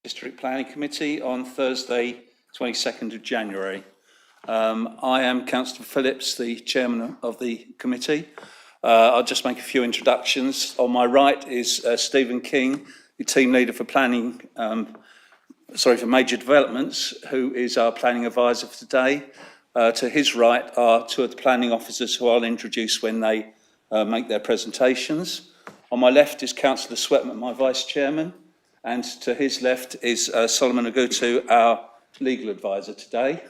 District Planning Committee on Thursday, 22nd of January. I am Councillor Phillips, the chairman of the committee. I'll just make a few introductions. On my right is Stephen King, the team leader for planning, for major developments, who is our planning advisor for today. To his right are two of the planning officers who I'll introduce when they make their presentations. On my left is Councillor Sweatman, my vice chairman, and to his left is Solomon Agutu, our legal advisor today.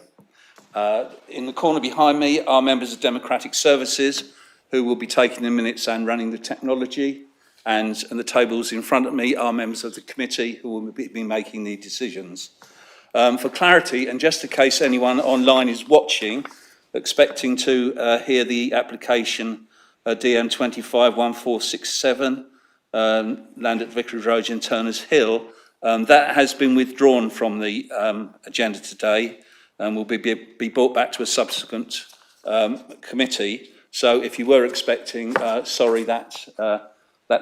In the corner behind me are members of Democratic Services who will be taking the minutes and running the technology, and the tables in front of me are members of the committee who will be making the decisions. For clarity, and just in case anyone online is watching, expecting to hear the application DM 251467, land at Vicarage Road in Turners Hill, that has been withdrawn from the agenda today and will be brought back to a subsequent committee. So if you were expecting, sorry, that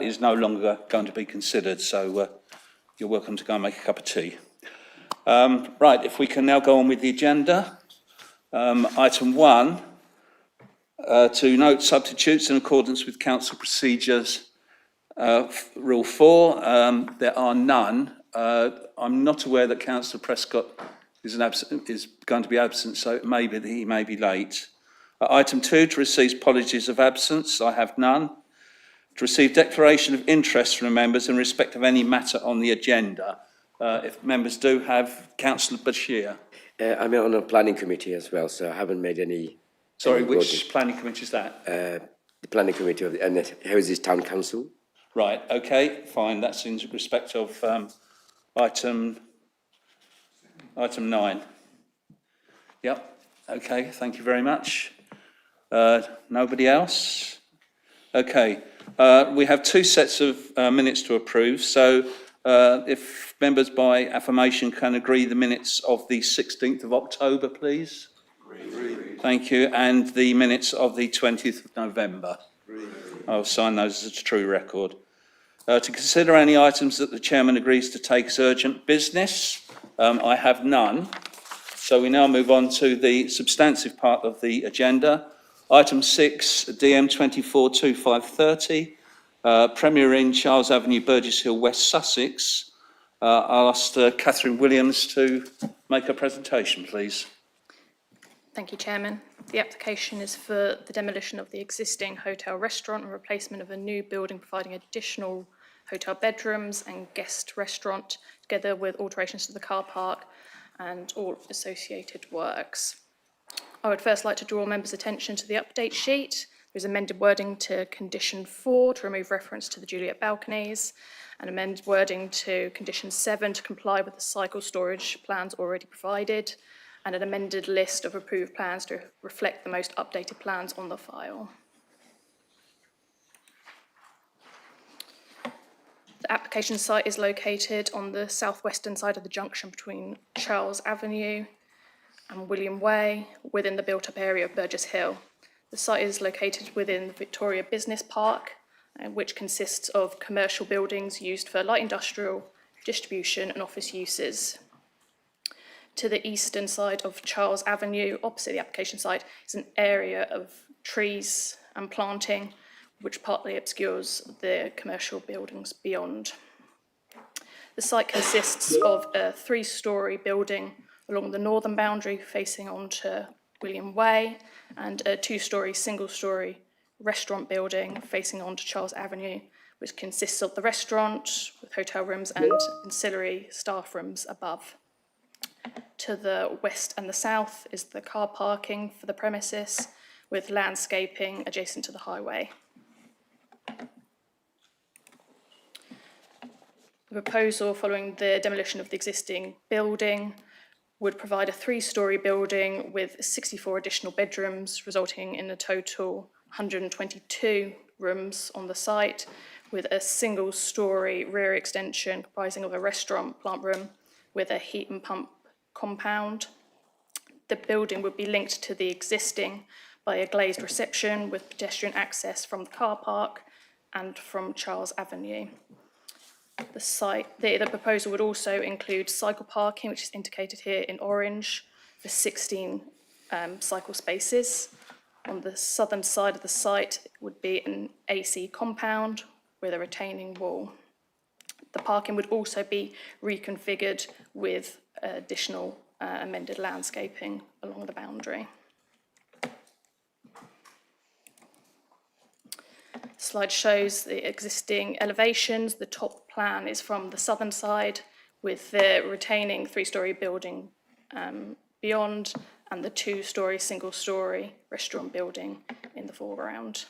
is no longer going to be considered. So you're welcome to go and make a cup of tea. Right, if we can now go on with the agenda. Item 1, to note substitutes in accordance with Council Procedures Rule 4. There are none. I'm not aware that Councillor Prescott is going to be absent, so it may be that he may be late. Item 2, to receive apologies of absence. I have none. To receive declaration of interest from members in respect of any matter on the agenda. If members do have, Councillor Bashir. I'm on a planning committee as well, so I haven't made any. Sorry, which planning committee is that? The planning committee of the Houses Town Council. Right, okay, fine. That's in respect of item 9. Yep, okay, thank you very much. Nobody else? Okay, we have 2 sets of minutes to approve. So if members by affirmation can agree the minutes of the 16th of October, please. Agreed. Thank you. And the minutes of the 20th of November. Agreed. I'll sign those as a true record. To consider any items that the chairman agrees to take as urgent business, I have none. So we now move on to the substantive part of the agenda. Item 6, DM 242530, Premier Inn, Charles Avenue, Burgess Hill, West Sussex. I'll ask Catherine Williams to make a presentation, please. Thank you, Chairman. The application is for the demolition of the existing hotel restaurant and replacement of a new building providing additional hotel bedrooms and guest restaurant, together with alterations to the car park and all associated works. I would first like to draw members' attention to the update sheet. There's amended wording to condition 4 to remove reference to the Juliet balconies, and amended wording to condition 7 to comply with the cycle storage plans already provided, and an amended list of approved plans to reflect the most updated plans on the file. The application site is located on the southwestern side of the junction between Charles Avenue and William Way, within the built-up area of Burgess Hill. The site is located within the Victoria Business Park, which consists of commercial buildings used for light industrial, distribution and office uses. To the eastern side of Charles Avenue, opposite the application site, is an area of trees and planting, which partly obscures the commercial buildings beyond. The site consists of a 3-storey building along the northern boundary facing onto William Way, and a 2-storey, single-storey restaurant building facing onto Charles Avenue, which consists of the restaurant with hotel rooms and ancillary staff rooms above. To the west and the south is the car parking for the premises, with landscaping adjacent to the highway. The proposal following the demolition of the existing building would provide a 3-storey building with 64 additional bedrooms, resulting in a total 122 rooms on the site, with a single-storey rear extension comprising of a restaurant plant room with a heat and pump compound. The building would be linked to the existing by a glazed reception with pedestrian access from the car park and from Charles Avenue. The proposal would also include cycle parking, which is indicated here in orange, for 16 cycle spaces. On the southern side of the site would be an AC compound with a retaining wall. The parking would also be reconfigured with additional amended landscaping along the boundary. Slide shows the existing elevations. The top plan is from the southern side with the retaining three-storey building beyond and the two-storey, single-storey restaurant building in the foreground.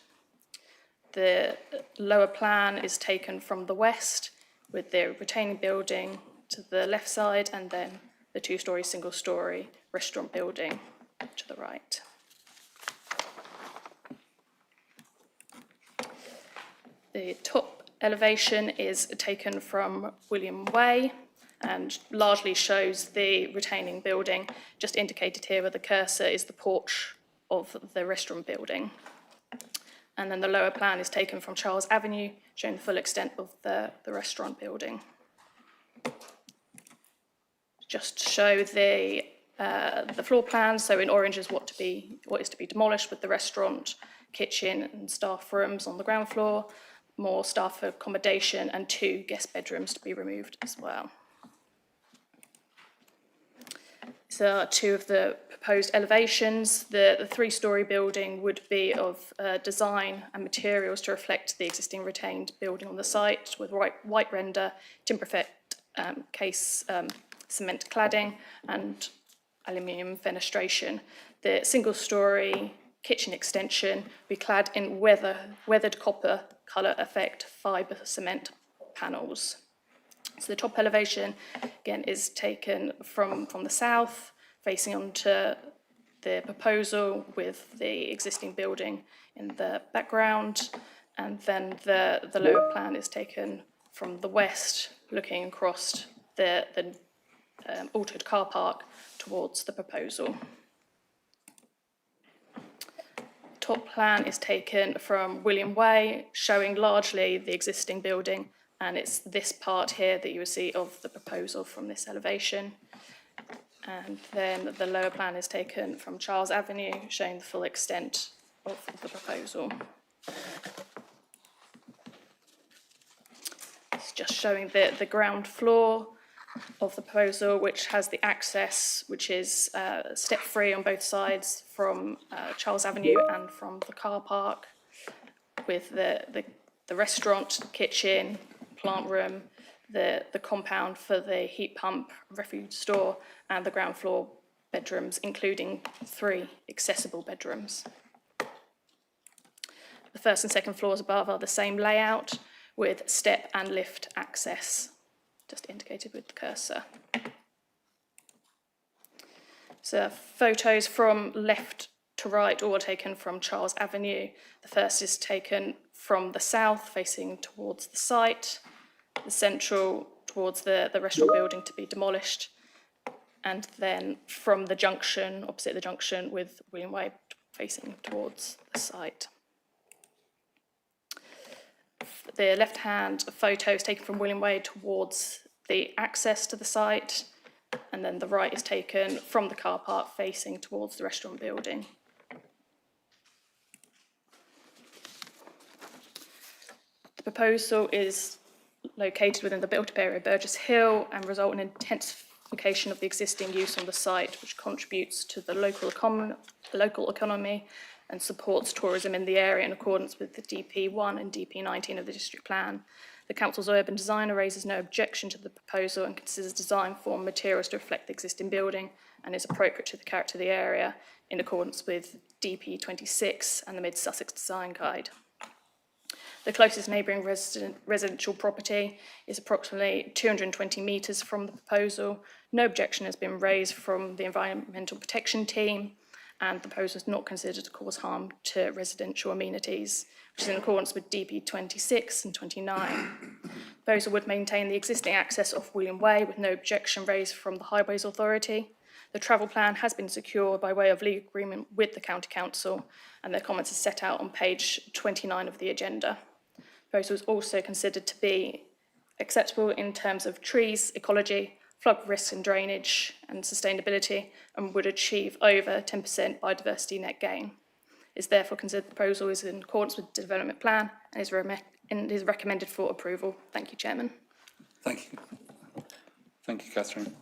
The lower plan is taken from the west with the retaining building to the left side and then the two-storey, single-storey restaurant building to the right. The top elevation is taken from William Way and largely shows the retaining building. Just indicated here where the cursor is the porch of the restaurant building. And then the lower plan is taken from Charles Avenue, showing the full extent of the restaurant building. Just to show the floor plan, so in orange is what is to be demolished with the restaurant, kitchen and staff rooms on the ground floor, more staff accommodation and 2 guest bedrooms to be removed as well. So 2 of the proposed elevations. The 3-storey building would be of design and materials to reflect the existing retained building on the site with white render, timber effect case cement cladding and aluminium fenestration. The single-storey kitchen extension will be clad in weathered copper colour effect fibre cement panels. So the top elevation, again, is taken from the south, facing onto the proposal with the existing building in the background. And then the lower plan is taken from the west, looking across the altered car park towards the proposal. Top plan is taken from William Way, showing largely the existing building, and it's this part here that you will see of the proposal from this elevation. And then the lower plan is taken from Charles Avenue, showing the full extent of the proposal. It's just showing the ground floor of the proposal, which has the access, which is step-free on both sides from Charles Avenue and from the car park, with the restaurant, kitchen, plant room, the compound for the heat pump, refuge store, and the ground floor bedrooms, including 3 accessible bedrooms. The first and second floors above are the same layout with step and lift access, just indicated with the cursor. So photos from left to right, all taken from Charles Avenue. The first is taken from the south, facing towards the site, the central towards the restaurant building to be demolished, and then from the junction, opposite the junction with William Way, facing towards the site. The left-hand photo is taken from William Way towards the access to the site, and then the right is taken from the car park facing towards the restaurant building. The proposal is located within the built-up area of Burgess Hill and result in intensification of the existing use on the site, which contributes to the local economy and supports tourism in the area in accordance with the DP1 and DP19 of the district plan. The council's urban designer raises no objection to the proposal and considers design form materials to reflect the existing building and is appropriate to the character of the area in accordance with DP26 and the Mid-Sussex Design Guide. The closest neighbouring residential property is approximately 220 metres from the proposal. No objection has been raised from the environmental protection team, and the proposal is not considered to cause harm to residential amenities, which is in accordance with DP 26 and 29. The proposal would maintain the existing access off William Way with no objection raised from the Highways Authority. The travel plan has been secured by way of legal agreement with the County Council, and their comments are set out on page 29 of the agenda. The proposal is also considered to be acceptable in terms of trees, ecology, flood risk and drainage and sustainability, and would achieve over 10% biodiversity net gain. It's therefore considered the proposal is in accordance with the development plan and is recommended for approval. Thank you, Chairman. Thank you. Thank you, Catherine.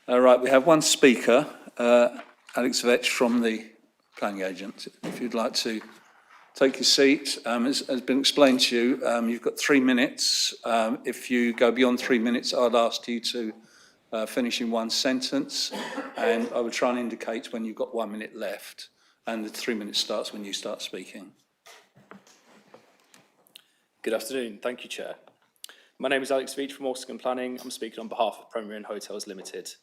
All right, we have one speaker, Alex Vetch from the planning agent. If you'd like to take your seat, as has been explained to you, you've got 3 minutes. If you go beyond 3 minutes, I'd ask you to finish in one sentence, and I would try and indicate when you've got 1 minute left, and the 3 minutes starts when you start speaking. Good afternoon. Thank you, Chair. My name is Alex Veach from Orsigan Planning. I'm speaking on behalf of Premier Inn Hotels Limited.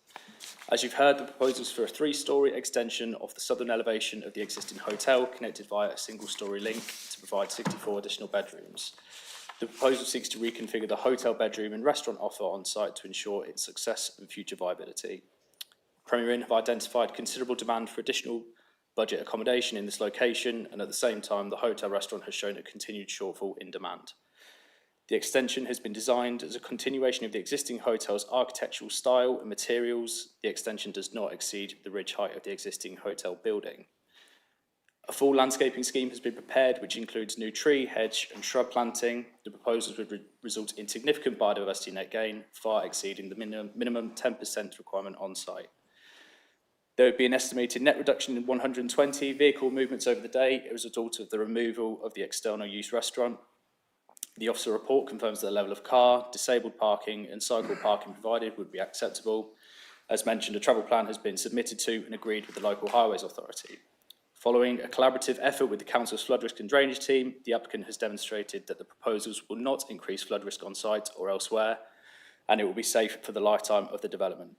As you've heard, the proposal is for a 3-storey extension of the southern elevation of the existing hotel, connected via a single-storey link to provide 64 additional bedrooms. The proposal seeks to reconfigure the hotel bedroom and restaurant offer on site to ensure its success and future viability. Premier Inn have identified considerable demand for additional budget accommodation in this location, and at the same time, the hotel restaurant has shown a continued shortfall in demand. The extension has been designed as a continuation of the existing hotel's architectural style and materials. The extension does not exceed the ridge height of the existing hotel building. A full landscaping scheme has been prepared, which includes new tree, hedge and shrub planting. The proposals would result in significant biodiversity net gain, far exceeding the minimum 10% requirement on site. There would be an estimated net reduction in 120 vehicle movements over the day as a result of the removal of the external use restaurant. The officer report confirms that the level of car, disabled parking and cycle parking provided would be acceptable. As mentioned, a travel plan has been submitted to and agreed with the local highways authority. Following a collaborative effort with the Council's flood risk and drainage team, the applicant has demonstrated that the proposals will not increase flood risk on site or elsewhere, and it will be safe for the lifetime of the development.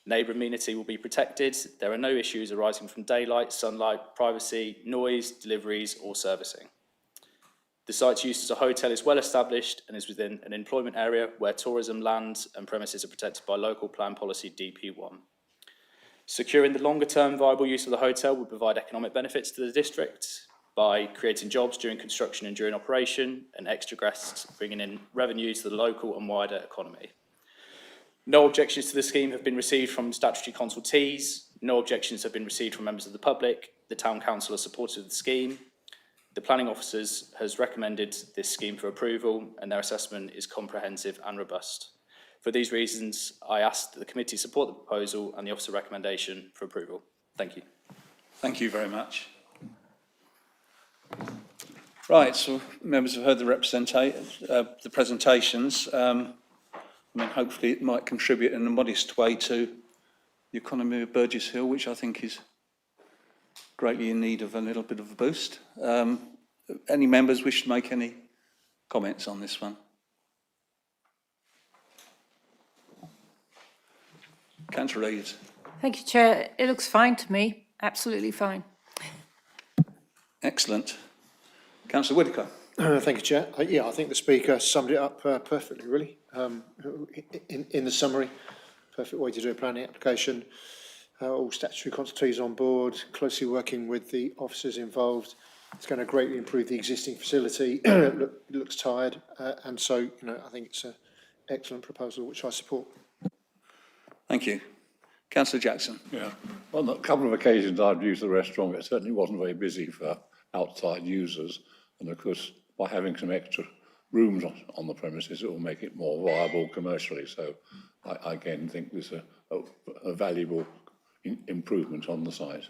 Neighbour amenity will be protected. There are no issues arising from daylight, sunlight, privacy, noise, deliveries or servicing. The site's use as a hotel is well established and is within an employment area where tourism, land and premises are protected by local plan policy DP1. Securing the longer term viable use of the hotel would provide economic benefits to the district by creating jobs during construction and during operation, and extra guests bringing in revenue to the local and wider economy. No objections to the scheme have been received from statutory consultees. No objections have been received from members of the public. The Town Council are supportive of the scheme. The planning officers has recommended this scheme for approval, and their assessment is comprehensive and robust. For these reasons, I ask that the committee support the proposal and the officer recommendation for approval. Thank you. Thank you very much. Right, so members have heard the presentations. Hopefully it might contribute in a modest way to the economy of Burgess Hill, which I think is greatly in need of a little bit of a boost. Any members wish to make any comments on this one? Councillor Reid. Thank you, Chair. It looks fine to me. Absolutely fine. Excellent. Councillor Whitaker. Thank you, Chair. I think the Speaker summed it up perfectly, really. In the summary, perfect way to do a planning application. All statutory consultees on board, closely working with the officers involved. It's going to greatly improve the existing facility. It looks tired, and so I think it's an excellent proposal, which I support. Thank you. Councillor Jackson. Yeah, on a couple of occasions I've used the restaurant. It certainly wasn't very busy for outside users, and of course by having some extra rooms on the premises, it will make it more viable commercially. So I again think there's a valuable improvement on the site.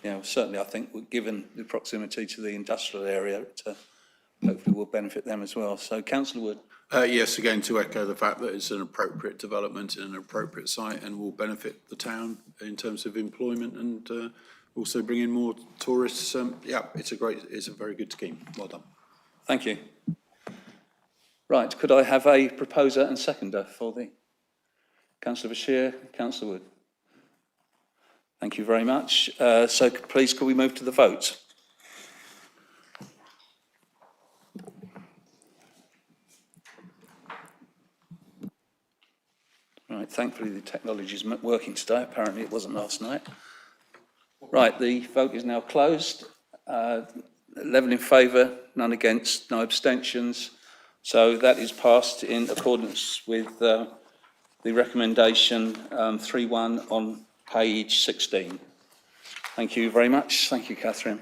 Yeah, well, certainly I think given the proximity to the industrial area, it hopefully will benefit them as well. So Councillor Wood. Yes, again, to echo the fact that it's an appropriate development in an appropriate site and will benefit the town in terms of employment and also bring in more tourists. Yeah, it's a very good scheme. Well done. Thank you. Right, could I have a proposer and seconder for the Councillor Bashir, Councillor Wood? Thank you very much. So please, could we move to the vote? Right, thankfully the technology is working today. Apparently it wasn't last night. Right, the vote is now closed. 11 in favour, none against, no abstentions. So that is passed in accordance with the recommendation 3.1 on page 16. Thank you very much. Thank you, Catherine.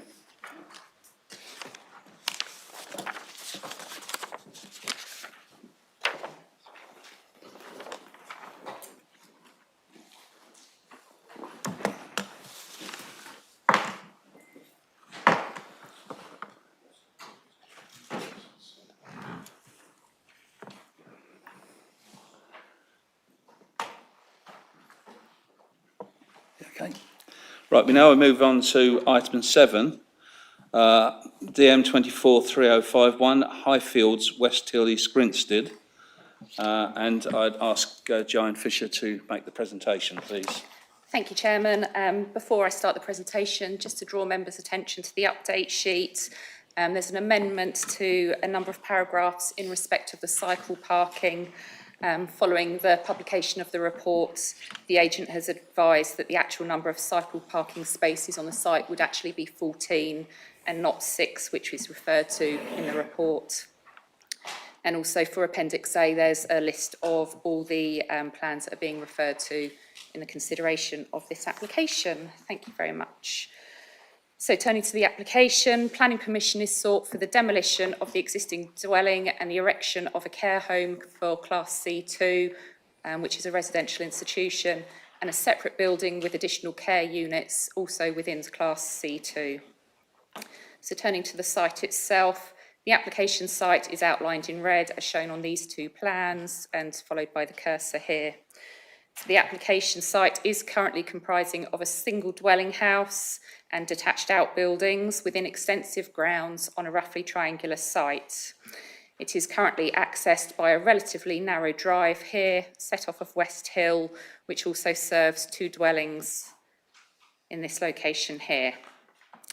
Okay. Right, we now move on to item 7, DM 243051, Highfields, West Hill, East Grinstead. And I'd ask Joanne Fisher to make the presentation, please. Thank you, Chairman. Before I start the presentation, just to draw members' attention to the update sheet, there's an amendment to a number of paragraphs in respect of the cycle parking. Following the publication of the report, the agent has advised that the actual number of cycle parking spaces on the site would actually be 14 and not 6, which is referred to in the report. And also for Appendix A, there's a list of all the plans that are being referred to in the consideration of this application. Thank you very much. So turning to the application, planning permission is sought for the demolition of the existing dwelling and the erection of a care home for Class C2, which is a residential institution, and a separate building with additional care units also within Class C2. So turning to the site itself, the application site is outlined in red as shown on these two plans and followed by the cursor here. So the application site is currently comprising of a single dwelling house and detached outbuildings within extensive grounds on a roughly triangular site. It is currently accessed by a relatively narrow drive here, set off of West Hill, which also serves 2 dwellings in this location here.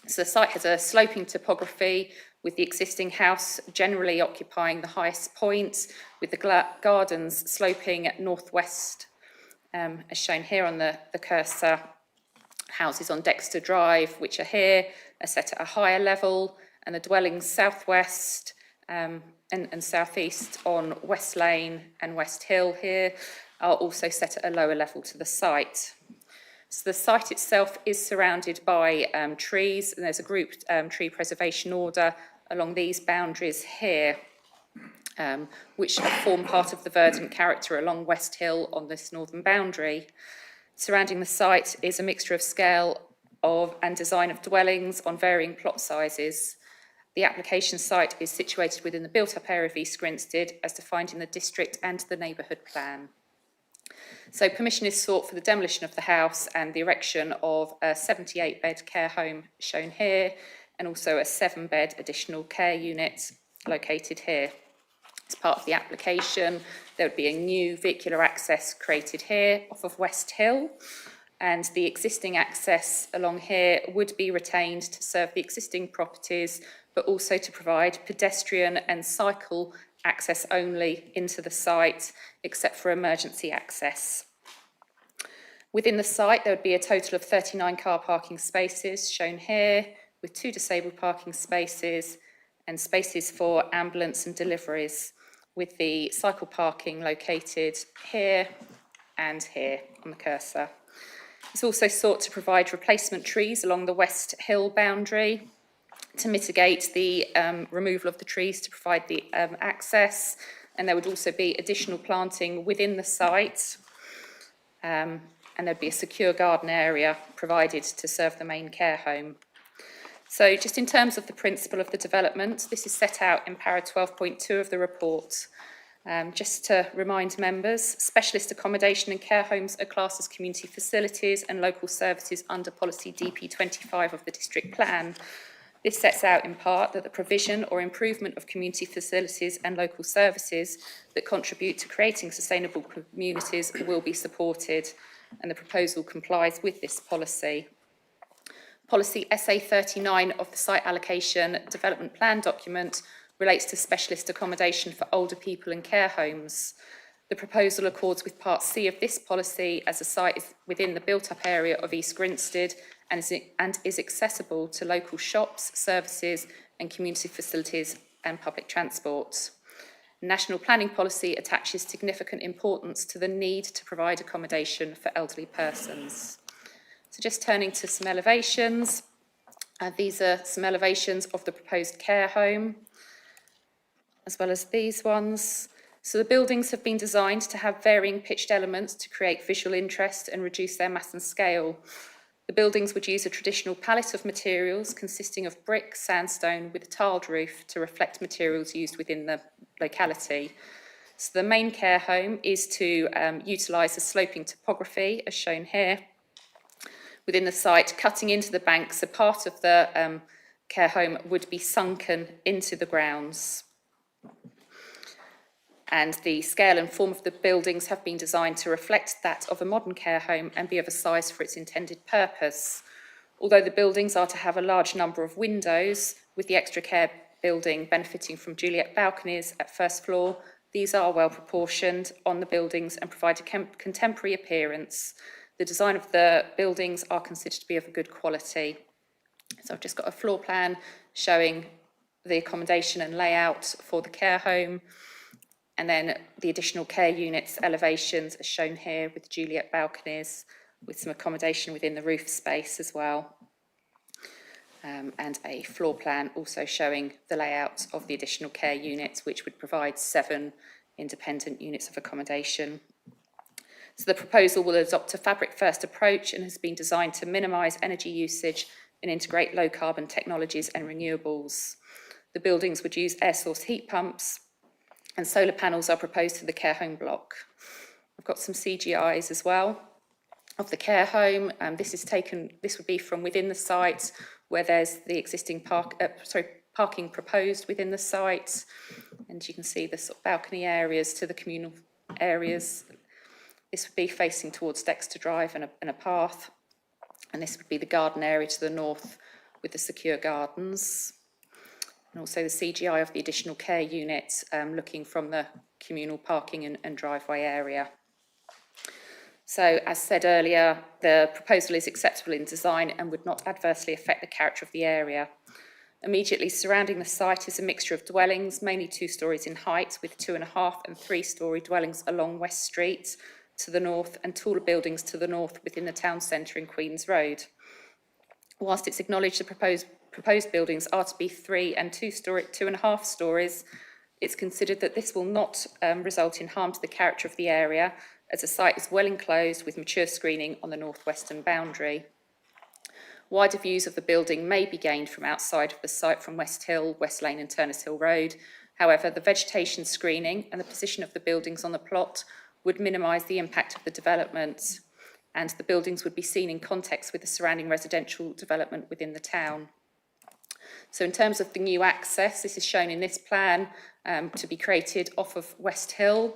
So the site has a sloping topography with the existing house generally occupying the highest point, with the gardens sloping northwest, as shown here on the cursor. Houses on Dexter Drive, which are here, are set at a higher level, and the dwellings southwest and southeast on West Lane and West Hill here are also set at a lower level to the site. So the site itself is surrounded by trees, and there's a group tree preservation order along these boundaries here, which form part of the verdant character along West Hill on this northern boundary. Surrounding the site is a mixture of scale of and design of dwellings on varying plot sizes. The application site is situated within the built-up area of East Grinstead as defined in the district and the neighbourhood plan. So permission is sought for the demolition of the house and the erection of a 78-bed care home shown here, and also a 7-bed additional care unit located here. As part of the application, there would be a new vehicular access created here off of West Hill, and the existing access along here would be retained to serve the existing properties, but also to provide pedestrian and cycle access only into the site, except for emergency access. Within the site, there would be a total of 39 car parking spaces shown here, with 2 disabled parking spaces and spaces for ambulance and deliveries, with the cycle parking located here and here on the cursor. It's also sought to provide replacement trees along the West Hill boundary to mitigate the removal of the trees to provide the access, and there would also be additional planting within the site, and there'd be a secure garden area provided to serve the main care home. So just in terms of the principle of the development, this is set out in para 12.2 of the report. Just to remind members, specialist accommodation and care homes are classed as community facilities and local services under policy DP25 of the district plan. This sets out in part that the provision or improvement of community facilities and local services that contribute to creating sustainable communities will be supported, and the proposal complies with this policy. Policy SA39 of the Site Allocation Development Plan document relates to specialist accommodation for older people and care homes. The proposal accords with Part C of this policy as the site is within the built-up area of East Grinstead and is accessible to local shops, services and community facilities and public transport. National planning policy attaches significant importance to the need to provide accommodation for elderly persons. So just turning to some elevations. These are some elevations of the proposed care home, as well as these ones. So the buildings have been designed to have varying pitched elements to create visual interest and reduce their mass and scale. The buildings would use a traditional palette of materials consisting of brick, sandstone with a tiled roof to reflect materials used within the locality. So the main care home is to utilise a sloping topography, as shown here, within the site, cutting into the bank, so part of the care home would be sunken into the grounds. And the scale and form of the buildings have been designed to reflect that of a modern care home and be of a size for its intended purpose. Although the buildings are to have a large number of windows, with the extra care building benefiting from Juliet balconies at first floor, these are well proportioned on the buildings and provide a contemporary appearance. The design of the buildings are considered to be of a good quality. So I've just got a floor plan showing the accommodation and layout for the care home, and then the additional care units elevations as shown here with Juliet balconies, with some accommodation within the roof space as well. And a floor plan also showing the layout of the additional care units, which would provide 7 independent units of accommodation. So the proposal will adopt a fabric-first approach and has been designed to minimise energy usage and integrate low-carbon technologies and renewables. The buildings would use air source heat pumps, and solar panels are proposed to the care home block. I've got some CGIs as well of the care home. This would be from within the site where there's the existing parking proposed within the site. And you can see the sort of balcony areas to the communal areas. This would be facing towards Dexter Drive and a path. And this would be the garden area to the north with the secure gardens. And also the CGI of the additional care unit looking from the communal parking and driveway area. So, as said earlier, the proposal is acceptable in design and would not adversely affect the character of the area. Immediately surrounding the site is a mixture of dwellings, mainly 2 stories in height, with 2.5 and 3-storey dwellings along West Street to the north and taller buildings to the north within the town centre in Queen's Road. Whilst it's acknowledged the proposed buildings are to be 3 and 2.5 stories, it's considered that this will not result in harm to the character of the area, as the site is well enclosed with mature screening on the northwestern boundary. Wider views of the building may be gained from outside of the site from West Hill, West Lane and Turners Hill Road. However, the vegetation screening and the position of the buildings on the plot would minimise the impact of the development, and the buildings would be seen in context with the surrounding residential development within the town. So in terms of the new access, this is shown in this plan to be created off of West Hill.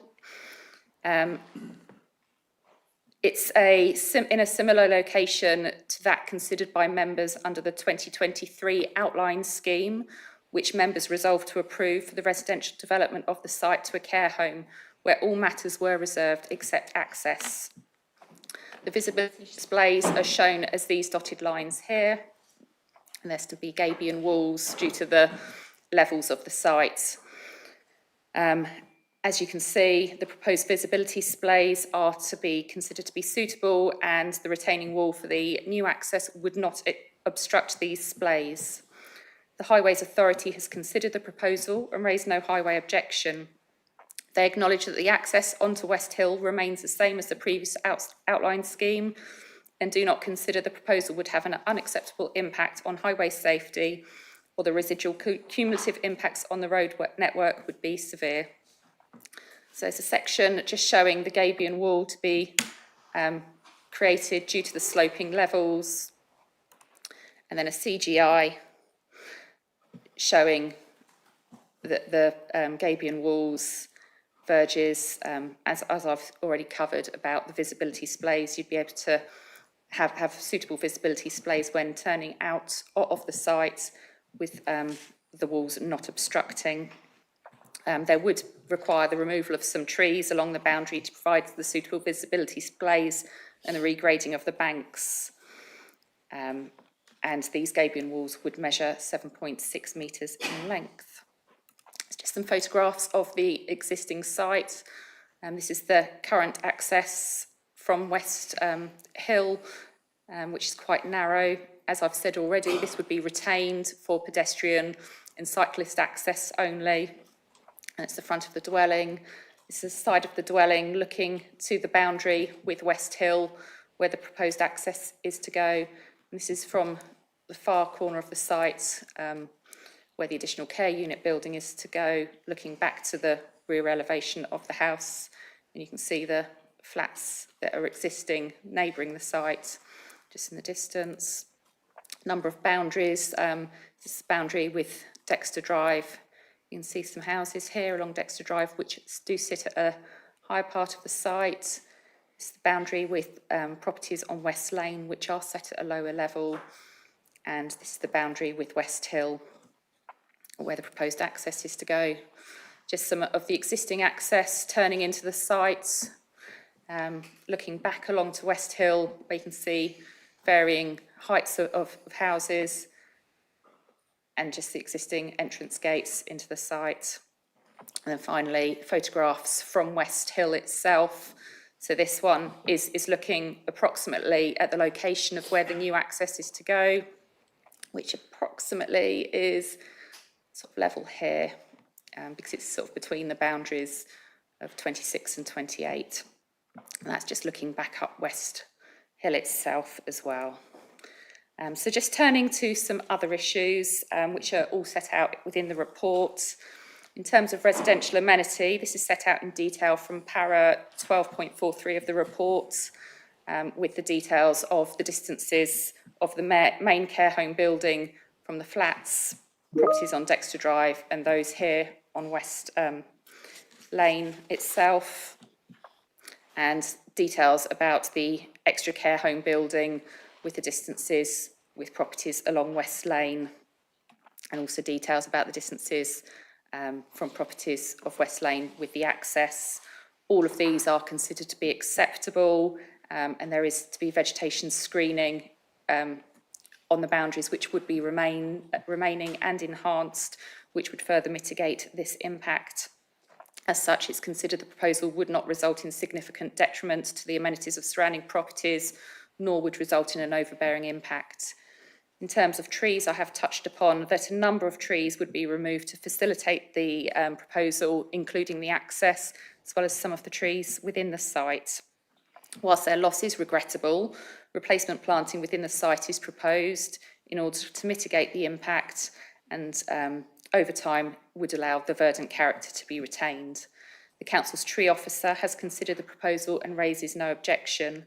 It's in a similar location to that considered by members under the 2023 outline scheme, which members resolved to approve for the residential development of the site to a care home, where all matters were reserved except access. The visibility displays are shown as these dotted lines here, and there's to be gabion walls due to the levels of the site. As you can see, the proposed visibility displays are to be considered to be suitable, and the retaining wall for the new access would not obstruct these displays. The Highways Authority has considered the proposal and raised no highway objection. They acknowledge that the access onto West Hill remains the same as the previous outline scheme and do not consider the proposal would have an unacceptable impact on highway safety, or the residual cumulative impacts on the road network would be severe. So there's a section just showing the gabion wall to be created due to the sloping levels, and then a CGI showing the gabion walls, verges, as I've already covered about the visibility displays. You'd be able to have suitable visibility displays when turning out of the site with the walls not obstructing. There would require the removal of some trees along the boundary to provide the suitable visibility displays and the regrading of the banks. And these gabion walls would measure 7.6 metres in length. Let's just Some photographs of the existing site. This is the current access from West Hill, which is quite narrow. As I've said already, this would be retained for pedestrian and cyclist access only. And it's the front of the dwelling. This is the side of the dwelling looking to the boundary with West Hill, where the proposed access is to go. And this is from the far corner of the site, where the additional care unit building is to go, looking back to the rear elevation of the house. And you can see the flats that are existing neighbouring the site, just in the distance. Number of boundaries, this is the boundary with Dexter Drive. You can see some houses here along Dexter Drive, which do sit at a higher part of the site. This is the boundary with properties on West Lane, which are set at a lower level. And this is the boundary with West Hill, where the proposed access is to go. Just some of the existing access turning into the site. Looking back along to West Hill, where you can see varying heights of houses, and just the existing entrance gates into the site. And then finally, photographs from West Hill itself. So this one is looking approximately at the location of where the new access is to go, which approximately is sort of level here, because it's sort of between the boundaries of 26 and 28. And that's just looking back up West Hill itself as well. So just turning to some other issues, which are all set out within the report. In terms of residential amenity, this is set out in detail from para 12.43 of the report, with the details of the distances of the main care home building from the flats, properties on Dexter Drive, and those here on West Lane itself, and details about the extra care home building with the distances with properties along West Lane, and also details about the distances from properties of West Lane with the access. All of these are considered to be acceptable, and there is to be vegetation screening on the boundaries, which would be remaining and enhanced, which would further mitigate this impact. As such, it's considered the proposal would not result in significant detriment to the amenities of surrounding properties, nor would result in an overbearing impact. In terms of trees, I have touched upon that a number of trees would be removed to facilitate the proposal, including the access, as well as some of the trees within the site. Whilst their loss is regrettable, replacement planting within the site is proposed in order to mitigate the impact, and over time would allow the verdant character to be retained. The council's tree officer has considered the proposal and raises no objection.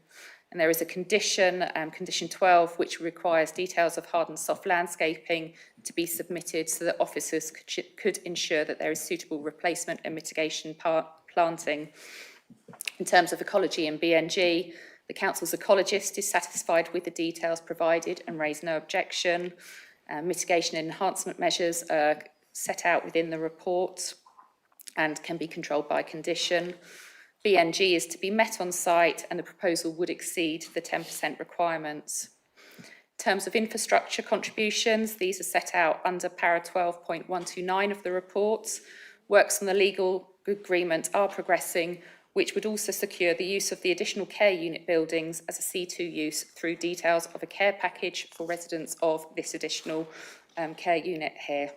And there is a condition, condition 12, which requires details of hard and soft landscaping to be submitted so that officers could ensure that there is suitable replacement and mitigation planting. In terms of ecology and BNG, the council's ecologist is satisfied with the details provided and raised no objection. Mitigation and enhancement measures are set out within the report and can be controlled by condition. BNG is to be met on site, and the proposal would exceed the 10% requirements. In terms of infrastructure contributions, these are set out under para 12.129 of the report. Works on the legal agreement are progressing, which would also secure the use of the additional care unit buildings as a C2 use through details of a care package for residents of this additional care unit here.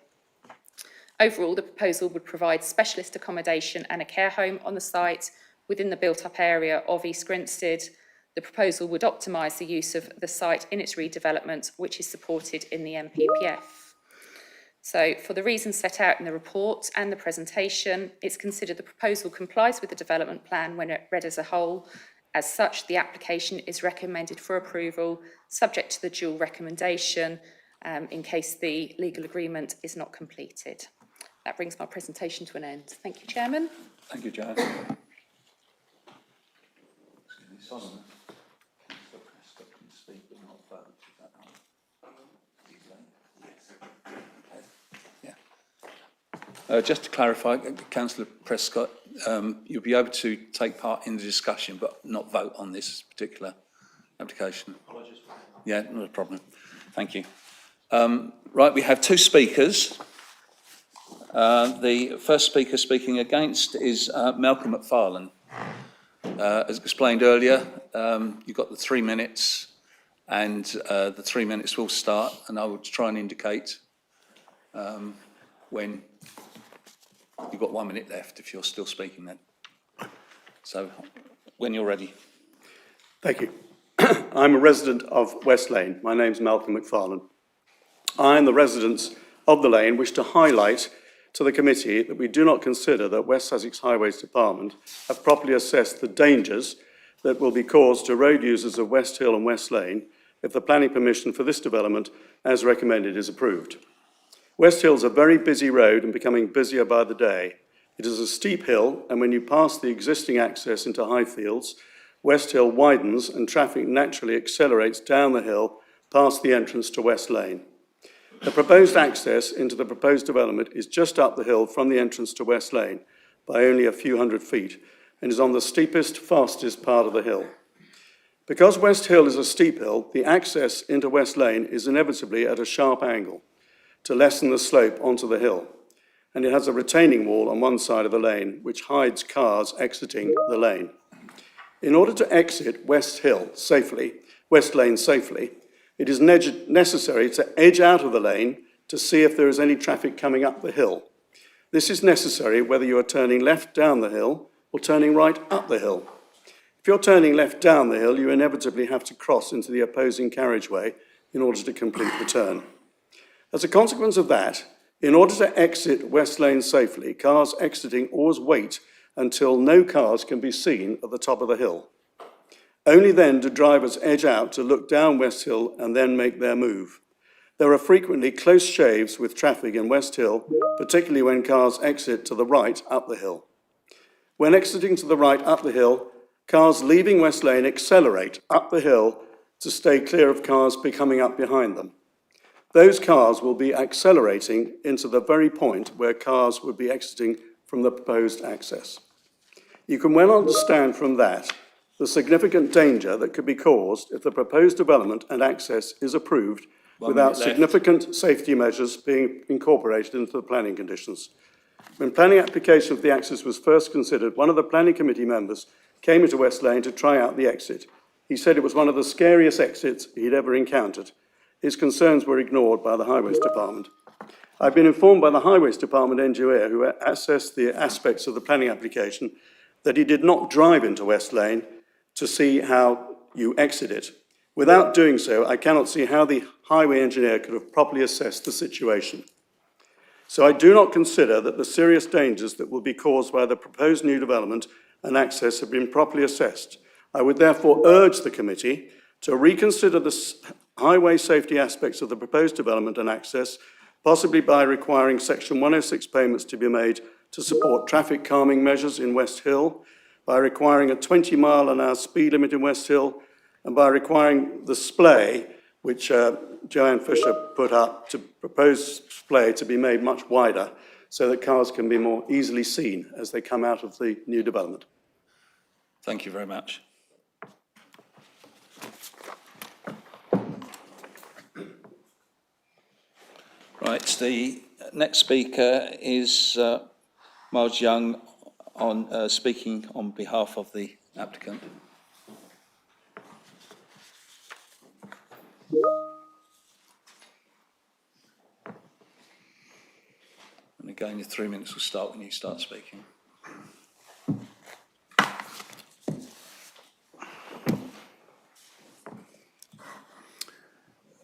Overall, the proposal would provide specialist accommodation and a care home on the site within the built-up area of East Grinstead. The proposal would optimise the use of the site in its redevelopment, which is supported in the NPPF. So, for the reasons set out in the report and the presentation, it's considered the proposal complies with the development plan when read as a whole. As such, the application is recommended for approval, subject to the dual recommendation, in case the legal agreement is not completed. That brings my presentation to an end. Thank you, Chairman. Thank you, Jo. Just to clarify, Councillor Prescott, you'll be able to take part in the discussion but not vote on this particular application. Yeah, not a problem. Thank you. Right, we have two speakers. The first speaker speaking against is Malcolm McFarlane. As explained earlier, you've got the 3 minutes, and the 3 minutes will start, and I will try and indicate when you've got 1 minute left if you're still speaking then. So when you're ready. Thank you. I'm a resident of West Lane. My name's Malcolm McFarlane. I and the residents of the lane wish to highlight to the committee that we do not consider that West Sussex Highways Department have properly assessed the dangers that will be caused to road users of West Hill and West Lane if the planning permission for this development, as recommended, is approved. West Hill is a very busy road and becoming busier by the day. It is a steep hill, and when you pass the existing access into Highfields, West Hill widens and traffic naturally accelerates down the hill past the entrance to West Lane. The proposed access into the proposed development is just up the hill from the entrance to West Lane by only a few hundred feet and is on the steepest, fastest part of the hill. Because West Hill is a steep hill, the access into West Lane is inevitably at a sharp angle to lessen the slope onto the hill, and it has a retaining wall on one side of the lane which hides cars exiting the lane. In order to exit West Lane safely, it is necessary to edge out of the lane to see if there is any traffic coming up the hill. This is necessary whether you are turning left down the hill or turning right up the hill. If you're turning left down the hill, you inevitably have to cross into the opposing carriageway in order to complete the turn. As a consequence of that, in order to exit West Lane safely, cars exiting always wait until no cars can be seen at the top of the hill. Only then do drivers edge out to look down West Hill and then make their move. There are frequently close shaves with traffic in West Hill, particularly when cars exit to the right up the hill. When exiting to the right up the hill, cars leaving West Lane accelerate up the hill to stay clear of cars coming up behind them. Those cars will be accelerating into the very point where cars would be exiting from the proposed access. You can well understand from that the significant danger that could be caused if the proposed development and access is approved without significant safety measures being incorporated into the planning conditions. When planning application for the access was first considered, one of the planning committee members came into West Lane to try out the exit. He said it was one of the scariest exits he'd ever encountered. His concerns were ignored by the Highways Department. I've been informed by the Highways Department engineer who assessed the aspects of the planning application that he did not drive into West Lane to see how you exit it. Without doing so, I cannot see how the highway engineer could have properly assessed the situation. So I do not consider that the serious dangers that will be caused by the proposed new development and access have been properly assessed. I would therefore urge the committee to reconsider the highway safety aspects of the proposed development and access, possibly by requiring Section 106 payments to be made to support traffic calming measures in West Hill, by requiring a 20-mile-an-hour speed limit in West Hill, and by requiring the splay, which Joanne Fisher put up, to propose splay to be made much wider so that cars can be more easily seen as they come out of the new development. Thank you very much. Right, the next speaker is Miles Young, speaking on behalf of the applicant. And again, your 3 minutes will start when you start speaking.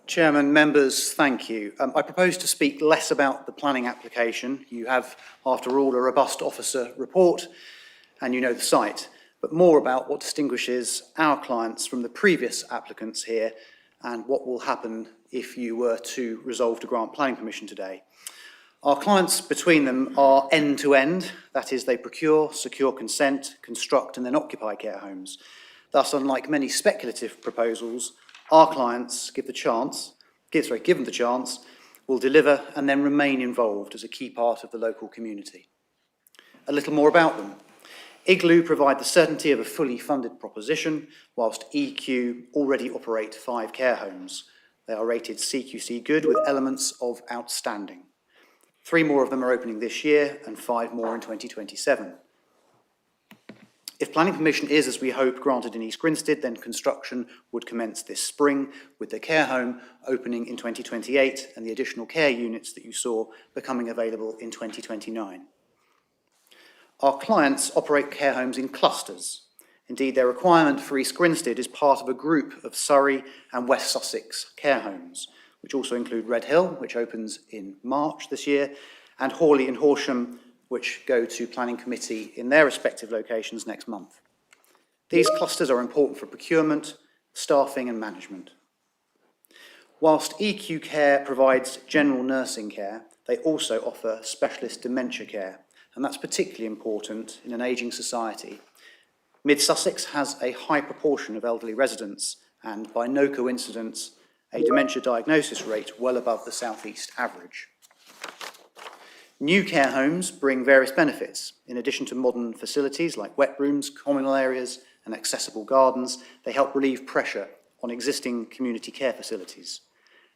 Chairman, members, thank you. I propose to speak less about the planning application. You have, after all, a robust officer report and you know the site, but more about what distinguishes our clients from the previous applicants here and what will happen if you were to resolve to grant planning permission today. Our clients between them are end-to-end, that is, they procure, secure consent, construct and then occupy care homes. Thus, unlike many speculative proposals, our clients, given the chance, will deliver and then remain involved as a key part of the local community. A little more about them. Igloo provide the certainty of a fully funded proposition, whilst EQ already operate 5 care homes. They are rated CQC good with elements of outstanding. 3 more of them are opening this year and 5 more in 2027. If planning permission is, as we hope, granted in East Grinstead, then construction would commence this spring, with the care home opening in 2028 and the additional care units that you saw becoming available in 2029. Our clients operate care homes in clusters. Indeed, their requirement for East Grinstead is part of a group of Surrey and West Sussex care homes, which also include Red Hill, which opens in March this year, and Hawley and Horsham, which go to planning committee in their respective locations next month. These clusters are important for procurement, staffing and management. Whilst EQ Care provides general nursing care, they also offer specialist dementia care, and that's particularly important in an ageing society. Mid Sussex has a high proportion of elderly residents and, by no coincidence, a dementia diagnosis rate well above the South East average. New care homes bring various benefits. In addition to modern facilities like wet rooms, communal areas and accessible gardens, they help relieve pressure on existing community care facilities.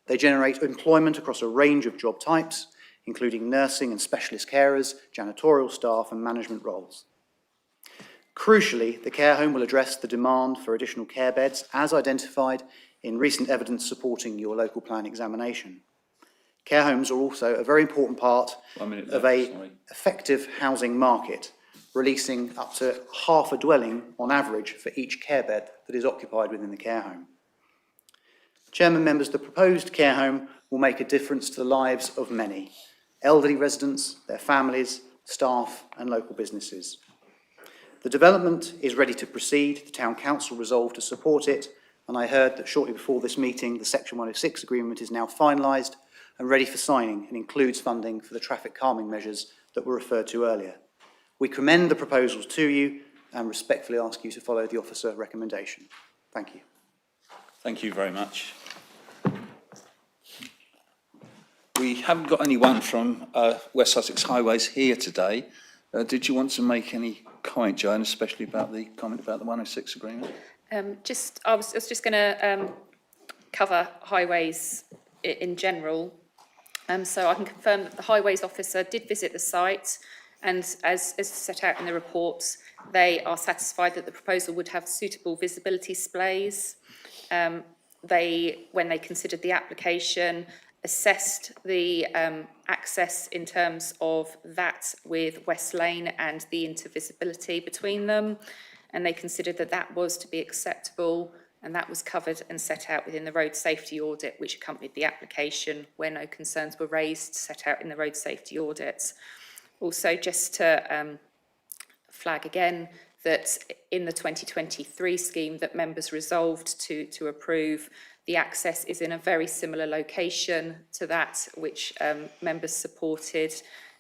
They generate employment across a range of job types, including nursing and specialist carers, janitorial staff and management roles. Crucially, the care home will address the demand for additional care beds as identified in recent evidence supporting your local plan examination. Care homes are also a very important part of an effective housing market, releasing up to half a dwelling on average for each care bed that is occupied within the care home. Chairman, members, the proposed care home will make a difference to the lives of many elderly residents, their families, staff and local businesses. The development is ready to proceed. The Town Council resolved to support it, and I heard that shortly before this meeting the Section 106 agreement is now finalised and ready for signing and includes funding for the traffic calming measures that were referred to earlier. We commend the proposals to you and respectfully ask you to follow the officer recommendation. Thank you. Thank you very much. We haven't got anyone from West Sussex Highways here today. Did you want to make any comment, Joan, especially about the comment about the 106 agreement? I was just going to cover highways in general. So I can confirm that the highways officer did visit the site, and as set out in the report, they are satisfied that the proposal would have suitable visibility displays. When they considered the application, assessed the access in terms of that with West Lane and the intervisibility between them, and they considered that that was to be acceptable, and that was covered and set out within the road safety audit which accompanied the application, where no concerns were raised, set out in the road safety audit. Also, just to flag again that in the 2023 scheme that members resolved to approve, the access is in a very similar location to that which members supported,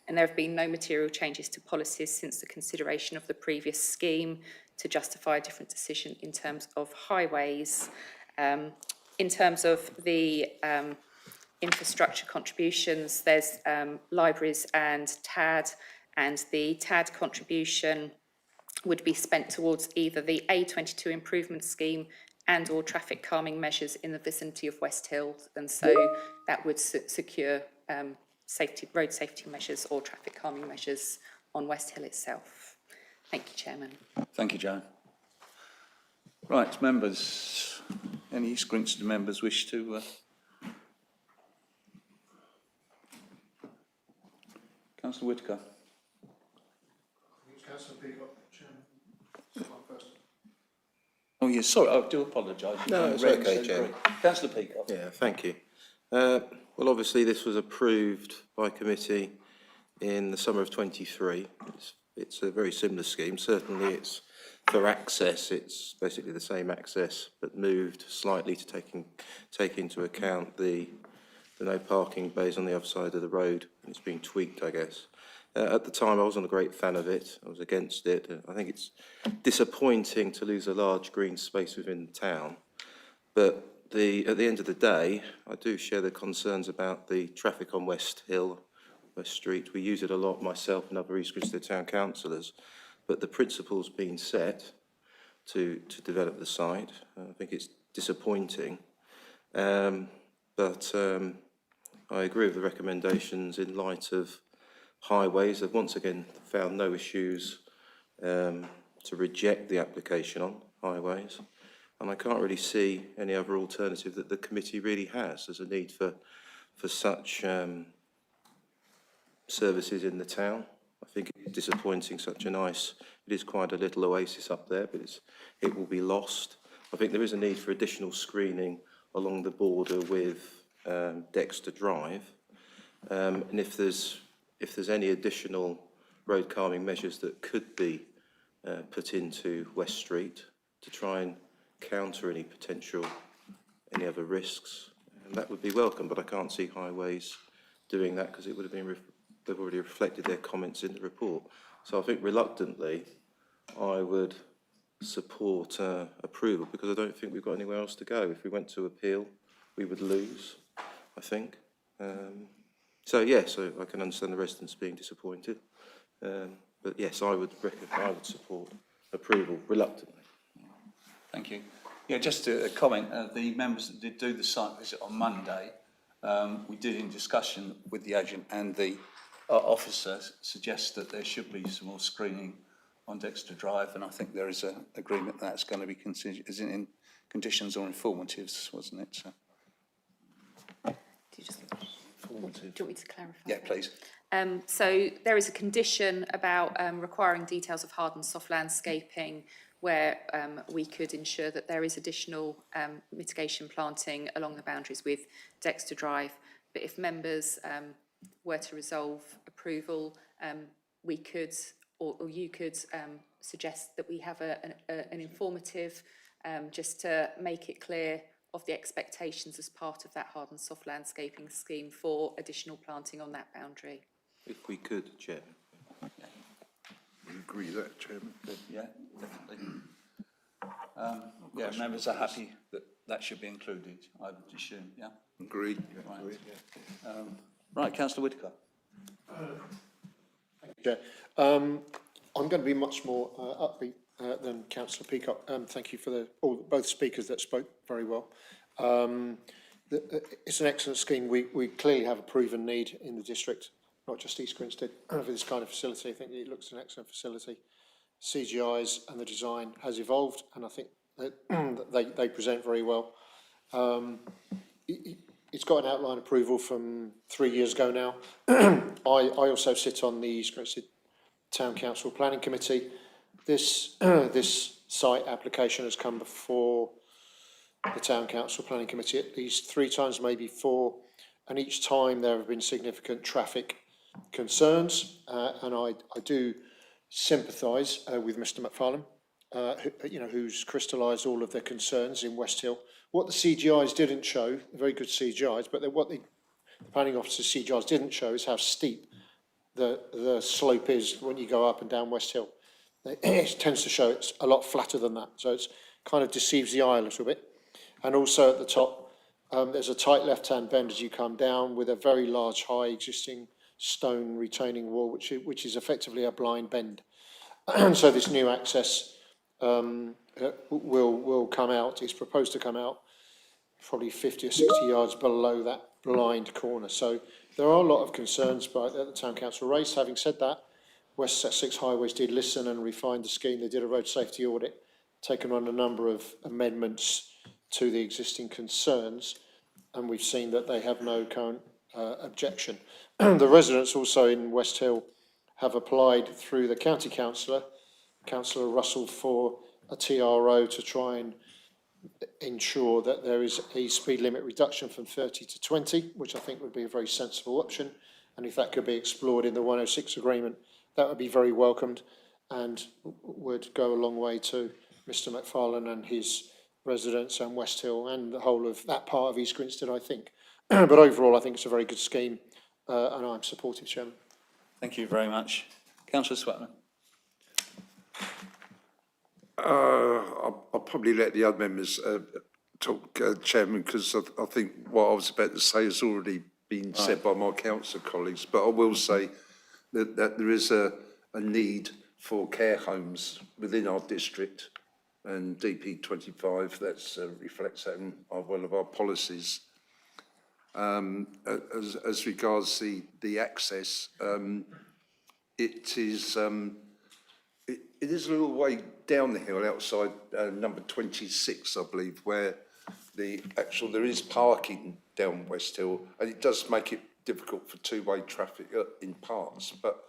and there have been no material changes to policies since the consideration of the previous scheme to justify a different decision in terms of highways. In terms of the infrastructure contributions, there's libraries and TAD, and the TAD contribution would be spent towards either the A22 improvement scheme and or traffic calming measures in the vicinity of West Hill, and so that would secure road safety measures or traffic calming measures on West Hill itself. Thank you, Chairman. Thank you, Joan. Right, members, any East Grinstead members wish to... Councillor Whitaker. Councillor Peacock, Chairman. Oh, yes, sorry, I do apologise. No, it's okay, Chairman. Councillor Peacock. Yeah, thank you. Well, obviously, this was approved by committee in the summer of 23. It's a very similar scheme. Certainly, it's for access. It's basically the same access, but moved slightly to take into account the no parking bays on the other side of the road. It's been tweaked, I guess. At the time, I wasn't a great fan of it. I was against it. I think it's disappointing to lose a large green space within the town. But at the end of the day, I do share the concerns about the traffic on West Hill, West Street. We use it a lot, myself and other East Grinstead town councillors. But the principle's been set to develop the site. I think it's disappointing. I agree with the recommendations in light of highways. They've once again found no issues to reject the application on highways. And I can't really see any other alternative that the committee really has. There's a need for such services in the town. I think it's disappointing, it is quite a little oasis up there, but it will be lost. I think there is a need for additional screening along the border with Dexter Drive. And if there's any additional road calming measures that could be put into West Street to try and counter any other risks, that would be welcome, but I can't see highways doing that because it would have been, they've already reflected their comments in the report. So I think reluctantly, I would support approval because I don't think we've got anywhere else to go. If we went to appeal, we would lose, I think. So I can understand the residents being disappointed. But yes, I would support approval reluctantly. Thank you. Yeah, just a comment, the members that did do the site visit on Monday, we did in discussion with the agent and the officer suggest that there should be some more screening on Dexter Drive, and I think there is an agreement that's going to be considered, is it in conditions or informatives, wasn't it? So. Do you want me to clarify? Yeah, please. So there is a condition about requiring details of hard and soft landscaping where we could ensure that there is additional mitigation planting along the boundaries with Dexter Drive. But if members were to resolve approval, we could, or you could suggest that we have an informative just to make it clear of the expectations as part of that hard and soft landscaping scheme for additional planting on that boundary. If we could, Chairman. I agree with that, Chairman. Good, yeah, definitely. Yeah, members are happy that that should be included, I would assume, yeah? Agreed. Right, right, Councillor Whitaker. Thank you, Chair. I'm going to be much more upbeat than Councillor Peacock. Thank you for both speakers that spoke very well. It's an excellent scheme. We clearly have a proven need in the district, not just East Grinstead, for this kind of facility. I think it looks an excellent facility. CGI's and the design has evolved, and I think that they present very well. It's got an outline approval from 3 years ago now. I also sit on the East Grinstead Town Council Planning Committee. This site application has come before the Town Council Planning Committee at least 3 times, maybe 4, and each time there have been significant traffic concerns, and I do sympathise with Mr McFarlane, who's crystallised all of their concerns in West Hill. What the CGIs didn't show, very good CGIs, but what the planning officer's CGIs didn't show is how steep the slope is when you go up and down West Hill. It tends to show it's a lot flatter than that, so it's kind of deceives the eye a little bit. And also at the top, there's a tight left-hand bend as you come down with a very large, high existing stone retaining wall, which is effectively a blind bend. And so this new access will come out, it's proposed to come out probably 50 or 60 yards below that blind corner. So there are a lot of concerns by the Town Council raised. Having said that, West Sussex Highways did listen and refined the scheme. They did a road safety audit, taken on a number of amendments to the existing concerns, and we've seen that they have no current objection. The residents also in West Hill have applied through the county councillor, Councillor Russell, for a TRO to try and ensure that there is a speed limit reduction from 30 to 20, which I think would be a very sensible option. And if that could be explored in the 106 agreement, that would be very welcomed and would go a long way to Mr McFarlane and his residents and West Hill and the whole of that part of East Grinstead, I think. But overall, I think it's a very good scheme, and I'm supportive, Chairman. Thank you very much. Councillor Sweatman. I'll probably let the other members talk, Chairman, because I think what I was about to say has already been said by my council colleagues, but I will say that there is a need for care homes within our district, and DP25 reflects that in one of our policies. As regards the access, it is a little way down the hill outside number 26, I believe, where there is parking down West Hill, and it does make it difficult for two-way traffic in parts. But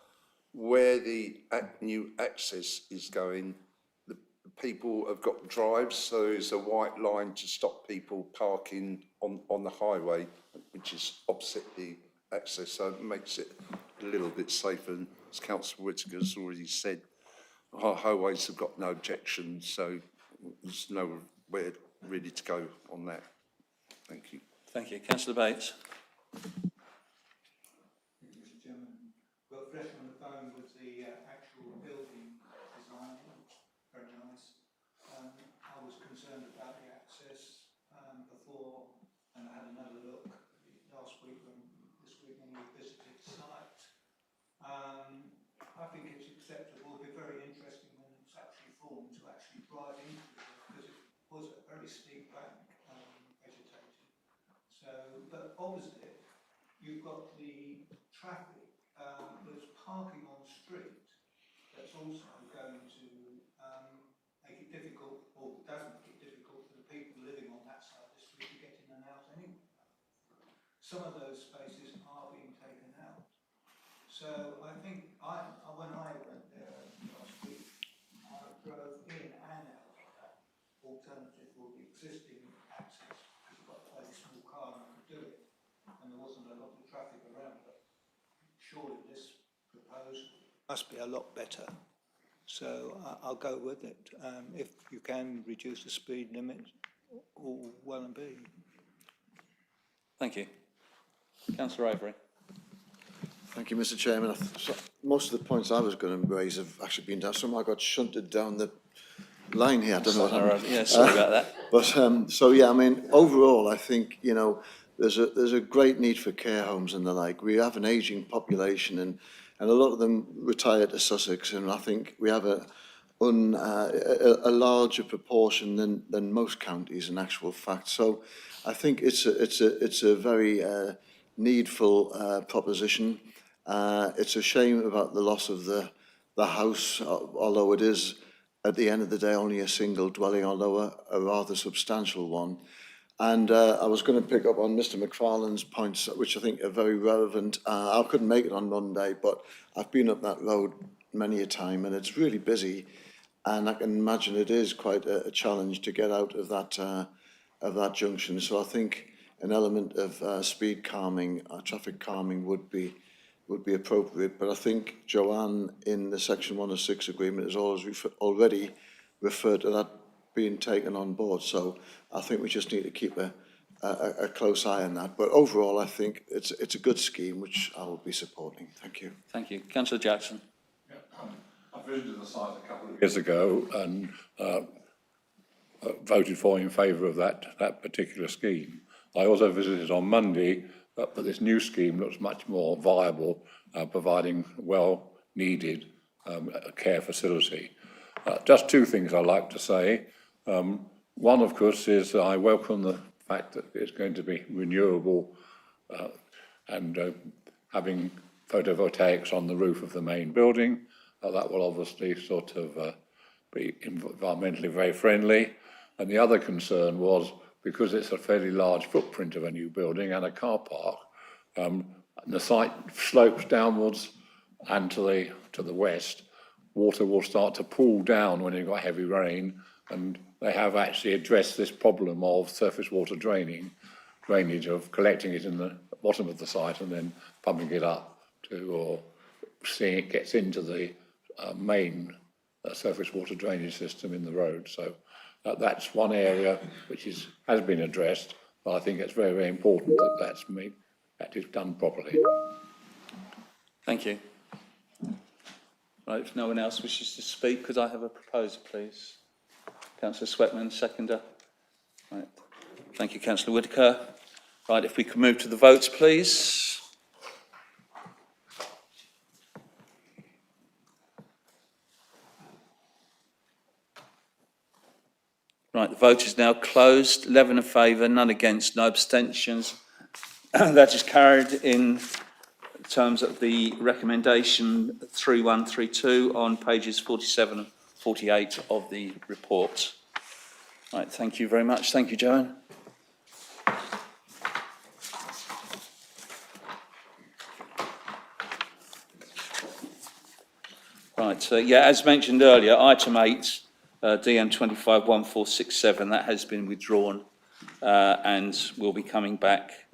where the new access is going, the people have got drives, so there's a white line to stop people parking on the highway, which is opposite the access, so it makes it a little bit safer. And as Councillor Whittaker's already said, our highways have got no objections, so there's nowhere really to go on that. Thank you. Thank you. Councillor Bates. Mr. Chairman, got fresh on the phone with the actual building design, very nice. I was concerned about the access before, and I had another look this week when we visited the site. I think it's acceptable. It'll be very interesting when it's actually formed to actually drive into it, because it was a very steep bank, vegetated. So, but opposite, you've got the traffic, there's parking on street that's also going to make it difficult, or does make it difficult for the people living on that side of the street to get in and out anyway. Some of those spaces are being taken out. So I think when I went there last week, I drove in and out of that alternative or the existing access, because you've got a fairly small car and I could do it, and there wasn't a lot of traffic around. But surely this proposal must be a lot better. So I'll go with it. If you can reduce the speed limit, all well and be. Thank you. Councillor Avery. Thank you, Mr. Chairman. Most of the points I was going to raise have actually been done. Somehow I got shunted down the line here. I don't know what happened. Yeah, sorry about that. But so yeah, I mean, overall, I think there's a great need for care homes and the like. We have an ageing population, and a lot of them retire to Sussex, and I think we have a larger proportion than most counties in actual fact. So I think it's a very needful proposition. It's a shame about the loss of the house, although it is at the end of the day only a single dwelling, although a rather substantial one. And I was going to pick up on Mr. McFarlane's points, which I think are very relevant. I couldn't make it on Monday, but I've been up that road many a time, and it's really busy. And I can imagine it is quite a challenge to get out of that junction. So I think an element of speed calming, traffic calming would be appropriate. But I think Joanne in the Section 106 agreement has already referred to that being taken on board. So I think we just need to keep a close eye on that. But overall, I think it's a good scheme, which I will be supporting. Thank you. Thank you. Councillor Jackson. I visited the site a couple of years ago and voted in favour of that particular scheme. I also visited on Monday, but this new scheme looks much more viable, providing well-needed care facility. Just two things I'd like to say. One, of course, is I welcome the fact that it's going to be renewable and having photovoltaics on the roof of the main building. That will obviously sort of be environmentally very friendly. And the other concern was, because it's a fairly large footprint of a new building and a car park, the site slopes downwards and to the west. Water will start to pool down when you've got heavy rain, and they have actually addressed this problem of surface water drainage of collecting it in the bottom of the site and then pumping it up or seeing it gets into the main surface water drainage system in the road. So that's one area which has been addressed, but I think it's very, very important that that is done properly. Thank you. Right, if no one else wishes to speak, could I have a proposer, please? Councillor Sweatman, seconder. Right. Thank you, Councillor Whittaker. Right, if we could move to the votes, please. Right, the vote is now closed. 11 in favour, none against, no abstentions. That is carried in terms of the recommendation 3132 on pages 47 and 48 of the report. Right, thank you very much. Thank you, Joanne. Right, yeah, as mentioned earlier, item 8, DM 251467, that has been withdrawn and will be coming back,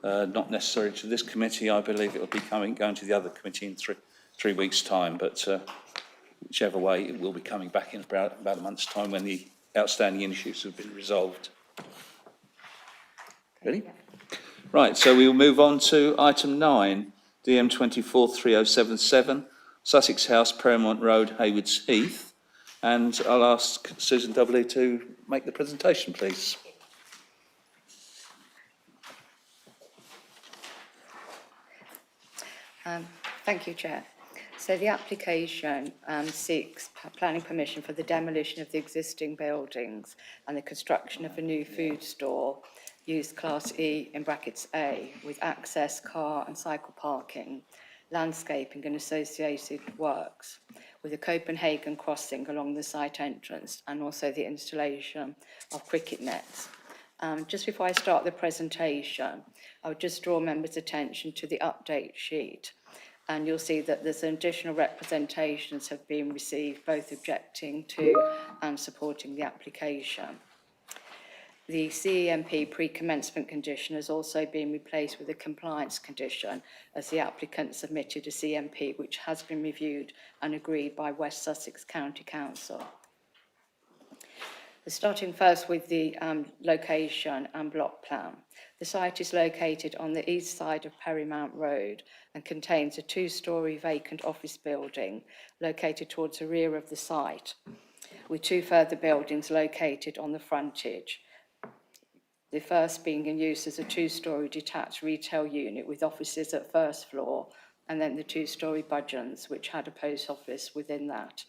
not necessarily to this committee. I believe it will be going to the other committee in three weeks' time, but whichever way, it will be coming back in about a month's time when the outstanding issues have been resolved. Ready? Right, so we will move on to item 9, DM 243077, Sussex House, Paramount Road, Haywards Heath. And I'll ask Susan Dudley to make the presentation, please. Thank you, Chair. So the application seeks planning permission for the demolition of the existing buildings and the construction of a new food store, used Class E in brackets A, with access, car and cycle parking, landscaping and associated works, with a Copenhagen crossing along the site entrance and also the installation of cricket nets. Just before I start the presentation, I would just draw members' attention to the update sheet. And you'll see that there's additional representations have been received, both objecting to and supporting the application. The CEMP pre-commencement condition has also been replaced with a compliance condition, as the applicant submitted a CMP which has been reviewed and agreed by West Sussex County Council. Starting first with the location and block plan. The site is located on the east side of Perrymount Road and contains a two-storey vacant office building located towards the rear of the site, with two further buildings located on the frontage. The first being in use as a two-storey detached retail unit with offices at first floor, and then the two-storey Budgeons, which had a post office within that.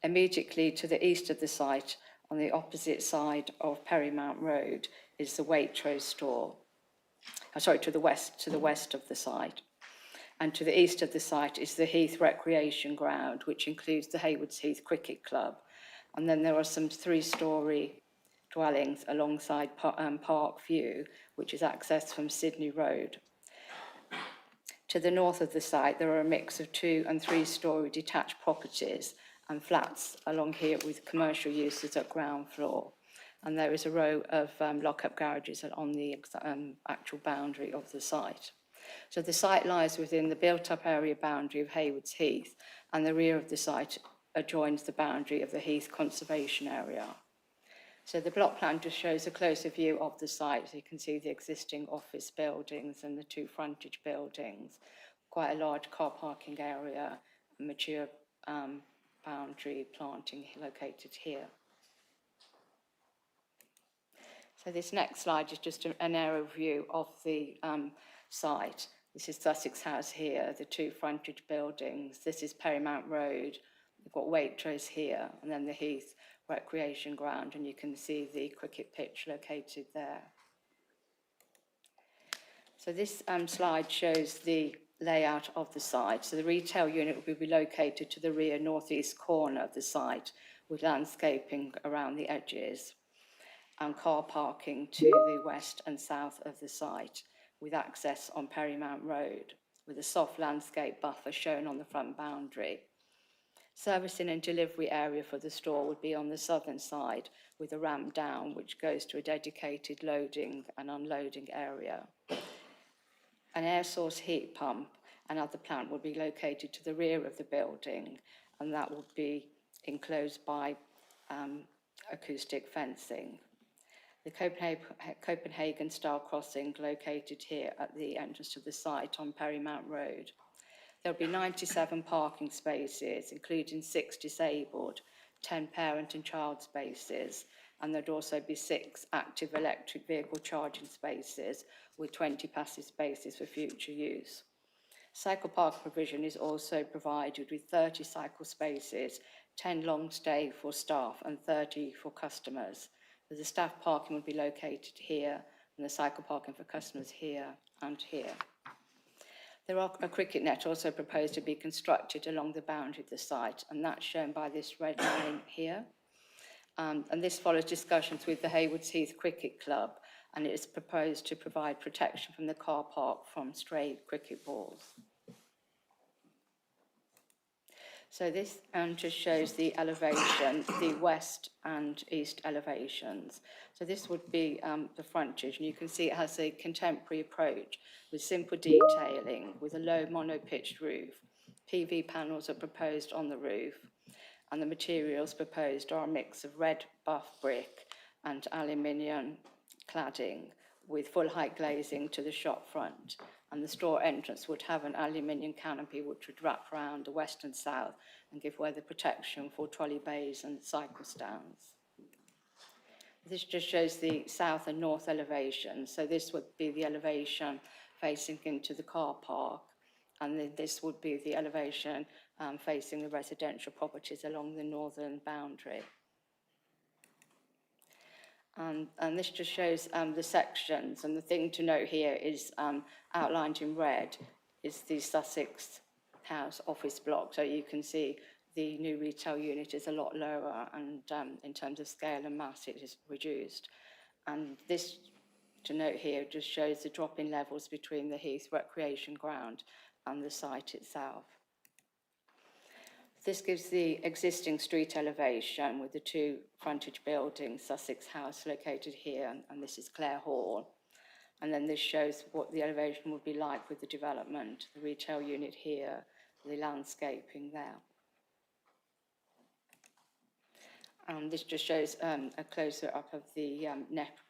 Immediately to the east of the site, on the opposite side of Perrymount Road, is the Waitrose store. To the west of the site. And to the east of the site is the Heath Recreation Ground, which includes the Haywards Heath Cricket Club. And then there are some three-storey dwellings alongside Park View, which is accessed from Sydney Road. To the north of the site, there are a mix of two- and three-storey detached properties and flats along here with commercial uses at ground floor. And there is a row of lock-up garages on the actual boundary of the site. So the site lies within the built-up area boundary of Haywards Heath, and the rear of the site adjoins the boundary of the Heath Conservation Area. So the block plan just shows a closer view of the site, so you can see the existing office buildings and the two frontage buildings, quite a large car parking area, mature boundary planting located here. So this next slide is just an aerial view of the site. This is Sussex House here, the two frontage buildings. This is Perrymount Road. We've got Waitrose here, and then the Heath Recreation Ground, and you can see the cricket pitch located there. So this slide shows the layout of the site. So the retail unit will be located to the rear northeast corner of the site, with landscaping around the edges, and car parking to the west and south of the site, with access on Perrymount Road, with a soft landscape buffer shown on the front boundary. Servicing and delivery area for the store would be on the southern side, with a ramp down which goes to a dedicated loading and unloading area. An air source heat pump and other plant will be located to the rear of the building, and that will be enclosed by acoustic fencing. The Copenhagen style crossing located here at the entrance to the site on Perrymount Road. There will be 97 parking spaces, including 6 disabled, 10 parent and child spaces, and there'd also be 6 active electric vehicle charging spaces with 20 passive spaces for future use. Cycle park provision is also provided with 30 cycle spaces, 10 long stay for staff and 30 for customers. The staff parking will be located here and the cycle parking for customers here. and here. There are a cricket net also proposed to be constructed along the boundary of the site, and that's shown by this red line here. And this follows discussions with the Haywoods Heath Cricket Club, and it is proposed to provide protection from the car park from stray cricket balls. So this just shows the elevation, the west and east elevations. So this would be the frontage, and you can see it has a contemporary approach with simple detailing, with a low mono-pitched roof. PV panels are proposed on the roof, and the materials proposed are a mix of red buff brick and aluminium cladding with full height glazing to the shop front. And the store entrance would have an aluminium canopy which would wrap around the west and south and give weather protection for trolley bays and cycle stands. This just shows the south and north elevation. So this would be the elevation facing into the car park, and then this would be the elevation facing the residential properties along the northern boundary. And this just shows the sections, and the thing to note here is outlined in red is the Sussex House office block. So you can see the new retail unit is a lot lower, and in terms of scale and mass it is reduced. And this, to note here, just shows the drop in levels between the Heath Recreation Ground and the site itself. This gives the existing street elevation with the two frontage buildings, Sussex House located here, and this is Clare Hall. And then this shows what the elevation would be like with the development, the retail unit here, the landscaping there. And this just shows a closer up of the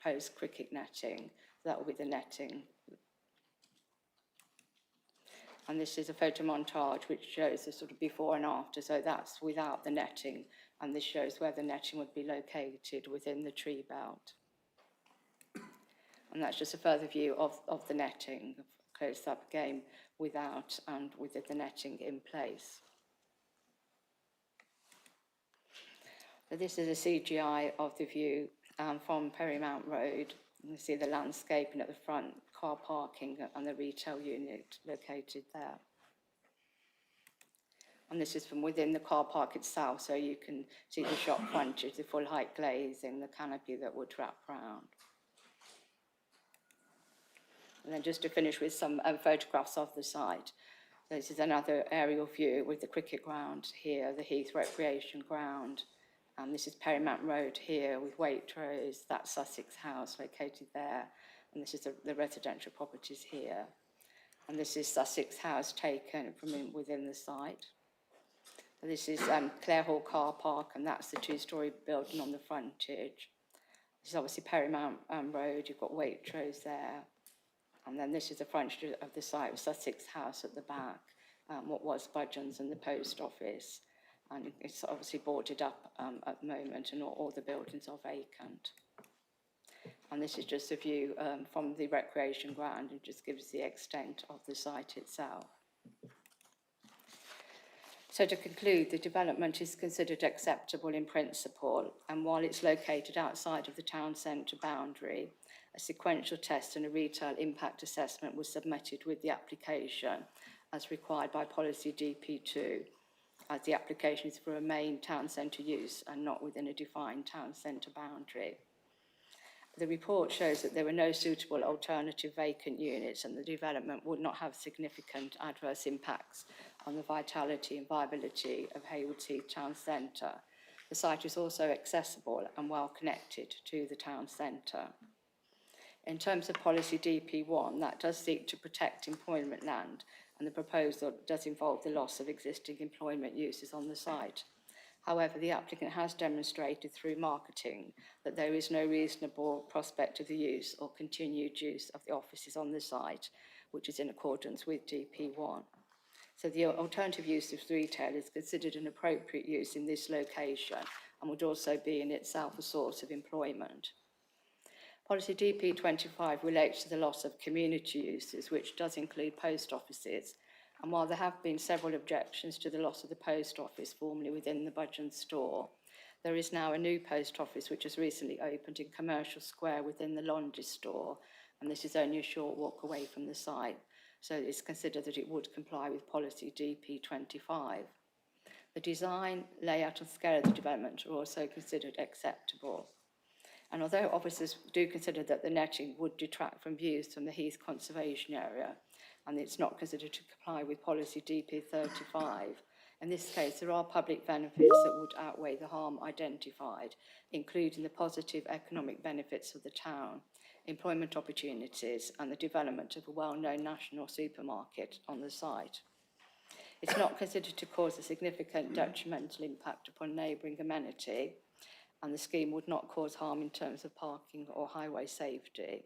proposed cricket netting. That will be the netting. And this is a photo montage which shows the sort of before and after, so that's without the netting, and this shows where the netting would be located within the tree belt. And that's just a further view of the netting, close up again without and with the netting in place. So this is a CGI of the view from Perry Mount Road. You see the landscaping at the front, car parking and the retail unit located there. And this is from within the car park itself, so you can see the shop frontage, the full height glazing, the canopy that would wrap round. And then just to finish with some photographs of the site. This is another aerial view with the cricket ground here, the Heath Recreation Ground. And this is Perry Mount Road here with Waitrose, that's Sussex House located there. And this is the residential properties here. And this is Sussex House taken from within the site. And this is Clare Hall Car Park, and that's the two-storey building on the frontage. This is obviously Perry Mount Road, you've got Waitrose there. And then this is the frontage of the site with Sussex House at the back, what was Budgeons and the post office. And it's obviously boarded up at the moment, and all the buildings are vacant. And this is just a view from the recreation ground, and just gives the extent of the site itself. So to conclude, the development is considered acceptable in principle, and while it's located outside of the town centre boundary, a sequential test and a retail impact assessment was submitted with the application as required by policy DP2, as the application is for a main town centre use and not within a defined town centre boundary. The report shows that there were no suitable alternative vacant units, and the development would not have significant adverse impacts on the vitality and viability of Haywoods Heath Town Centre. The site is also accessible and well connected to the town centre. In terms of policy DP1, that does seek to protect employment land, and the proposal does involve the loss of existing employment uses on the site. However, the applicant has demonstrated through marketing that there is no reasonable prospect of the use or continued use of the offices on the site, which is in accordance with DP1. So the alternative use of retail is considered an appropriate use in this location and would also be in itself a source of employment. Policy DP25 relates to the loss of community uses, which does include post offices. And while there have been several objections to the loss of the post office formerly within the Budgeons store, there is now a new post office which has recently opened in Commercial Square within the Londis store, and this is only a short walk away from the site, so it's considered that it would comply with policy DP25. The design, layout and scale of the development are also considered acceptable. And although officers do consider that the netting would detract from views from the Heath Conservation Area, and it's not considered to comply with policy DP35, in this case there are public benefits that would outweigh the harm identified, including the positive economic benefits of the town, employment opportunities and the development of a well-known national supermarket on the site. It's not considered to cause a significant detrimental impact upon neighbouring amenity, and the scheme would not cause harm in terms of parking or highway safety.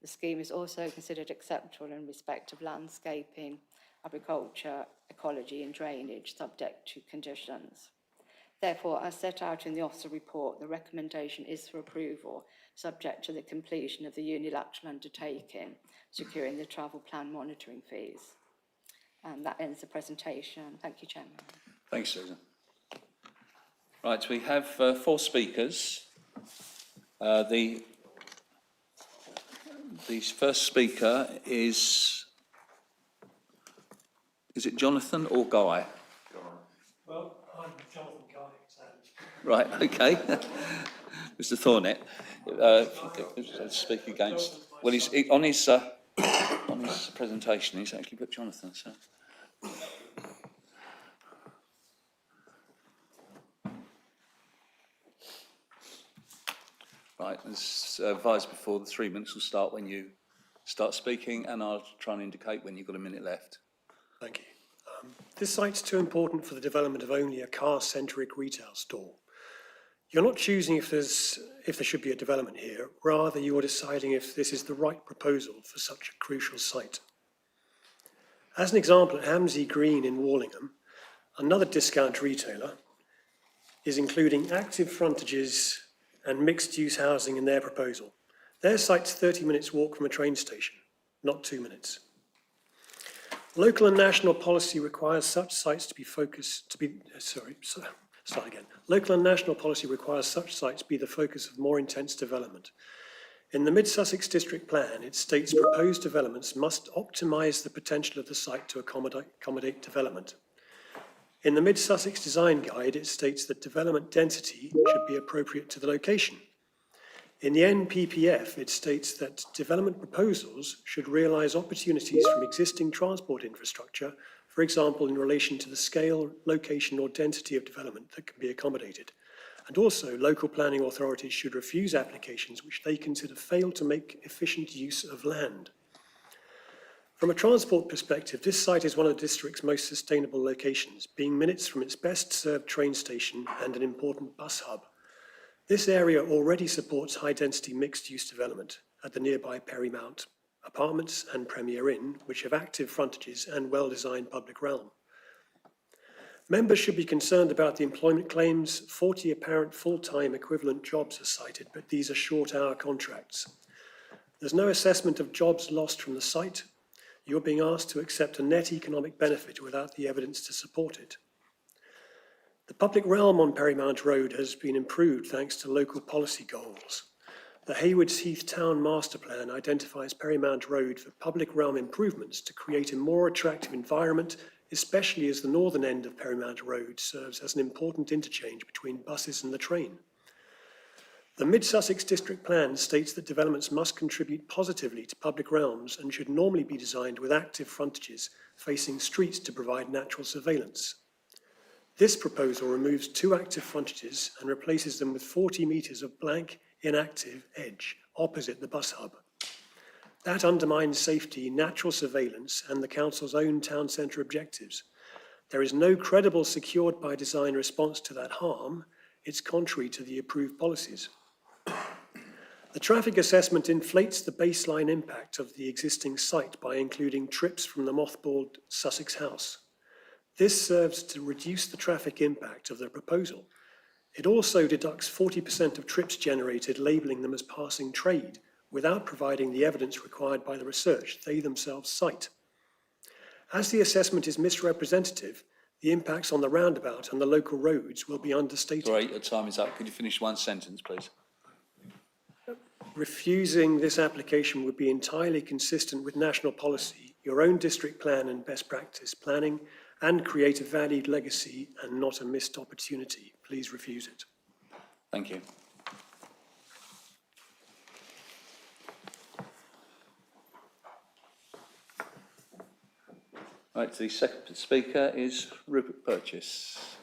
The scheme is also considered acceptable in respect of landscaping, agriculture, ecology and drainage, subject to conditions. Therefore, as set out in the officer report, the recommendation is for approval, subject to the completion of the unilateral undertaking, securing the travel plan monitoring fees. And that ends the presentation. Thank you, Chairman. Thanks, Susan. Right, we have 4 speakers. The first speaker is it Jonathan or Guy? Well, I'm Jonathan Guy, so... Right, okay. Mr. Thornett, speak against. Well, on his presentation, he's actually put Jonathan. So. Right, as advised before, the 3 minutes will start when you start speaking, and I'll try and indicate when you've got a minute left. Thank you. This site's too important for the development of only a car-centric retail store. You're not choosing if there should be a development here, rather you are deciding if this is the right proposal for such a crucial site. As an example, at Hamsey Green in Warlingham, another discount retailer is including active frontages and mixed-use housing in their proposal. Their site's 30 minutes walk from a train station, not 2 minutes. Local and national policy requires such sites to be Local and national policy requires such sites to be the focus of more intense development. In the Mid-Sussex District Plan, it states proposed developments must optimise the potential of the site to accommodate development. In the Mid-Sussex Design Guide, it states that development density should be appropriate to the location. In the NPPF, it states that development proposals should realise opportunities from existing transport infrastructure, for example, in relation to the scale, location or density of development that can be accommodated. And also, local planning authorities should refuse applications which they consider fail to make efficient use of land. From a transport perspective, this site is one of the district's most sustainable locations, being minutes from its best served train station and an important bus hub. This area already supports high-density mixed-use development at the nearby Perry Mount Apartments and Premier Inn, which have active frontages and well-designed public realm. Members should be concerned about the employment claims. 40 apparent full-time equivalent jobs are cited, but these are short-hour contracts. There's no assessment of jobs lost from the site. You're being asked to accept a net economic benefit without the evidence to support it. The public realm on Perry Mount Road has been improved thanks to local policy goals. The Haywards Heath Town Master Plan identifies Perry Mount Road for public realm improvements to create a more attractive environment, especially as the northern end of Perry Mount Road serves as an important interchange between buses and the train. The Mid-Sussex District Plan states that developments must contribute positively to public realms and should normally be designed with active frontages facing streets to provide natural surveillance. This proposal removes 2 active frontages and replaces them with 40 metres of blank, inactive edge opposite the bus hub. That undermines safety, natural surveillance and the council's own town centre objectives. There is no credible secured by design response to that harm. It's contrary to the approved policies. The traffic assessment inflates the baseline impact of the existing site by including trips from the mothballed Sussex House. This serves to reduce the traffic impact of the proposal. It also deducts 40% of trips generated, labelling them as passing trade, without providing the evidence required by the research they themselves cite. As the assessment is misrepresentative, the impacts on the roundabout and the local roads will be understated. Sorry, your time is up. Could you finish one sentence, please? refusing this application would be entirely consistent with national policy, your own district plan and best practice planning, and create a valued legacy and not a missed opportunity. Please refuse it. Thank you. Right, the second speaker is Rupert Purchase.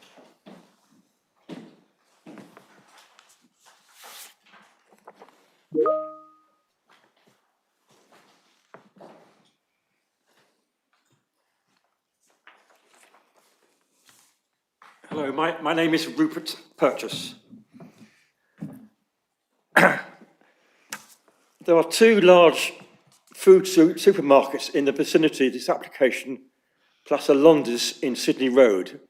Hello, my name is Rupert Purchase. There are two large food supermarkets in the vicinity of this application, plus a Londis in Sydney Road.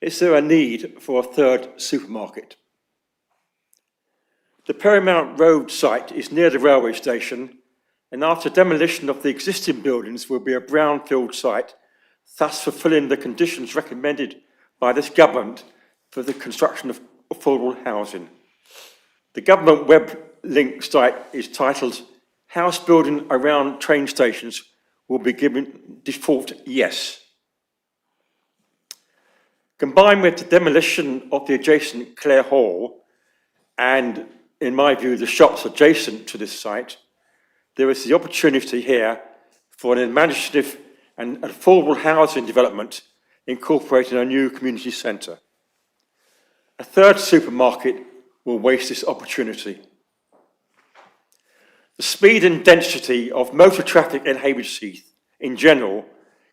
Is there a need for a third supermarket? The Paramount Road site is near the railway station, and after demolition of the existing buildings will be a brownfield site, thus fulfilling the conditions recommended by this government for the construction of affordable housing. The government web link site is titled "House Building Around Train Stations Will be given default yes." Combined with the demolition of the adjacent Clare Hall and, in my view, the shops adjacent to this site, there is the opportunity here for an imaginative and affordable housing development incorporating a new community centre. A third supermarket will waste this opportunity. The speed and density of motor traffic in Hayward Heath in general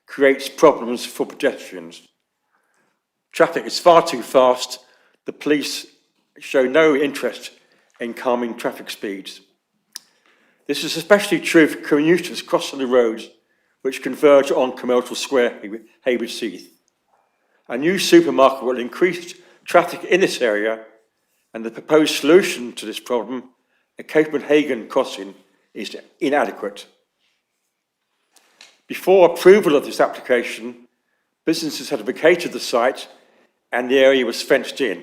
creates problems for pedestrians. Traffic is far too fast. The police show no interest in calming traffic speeds. This is especially true for commuters crossing the roads which converge on Commercial Square, Hayward Heath. A new supermarket will increase traffic in this area, and the proposed solution to this problem, a Copenhagen crossing, is inadequate. Before approval of this application, businesses had vacated the site and the area was fenced in,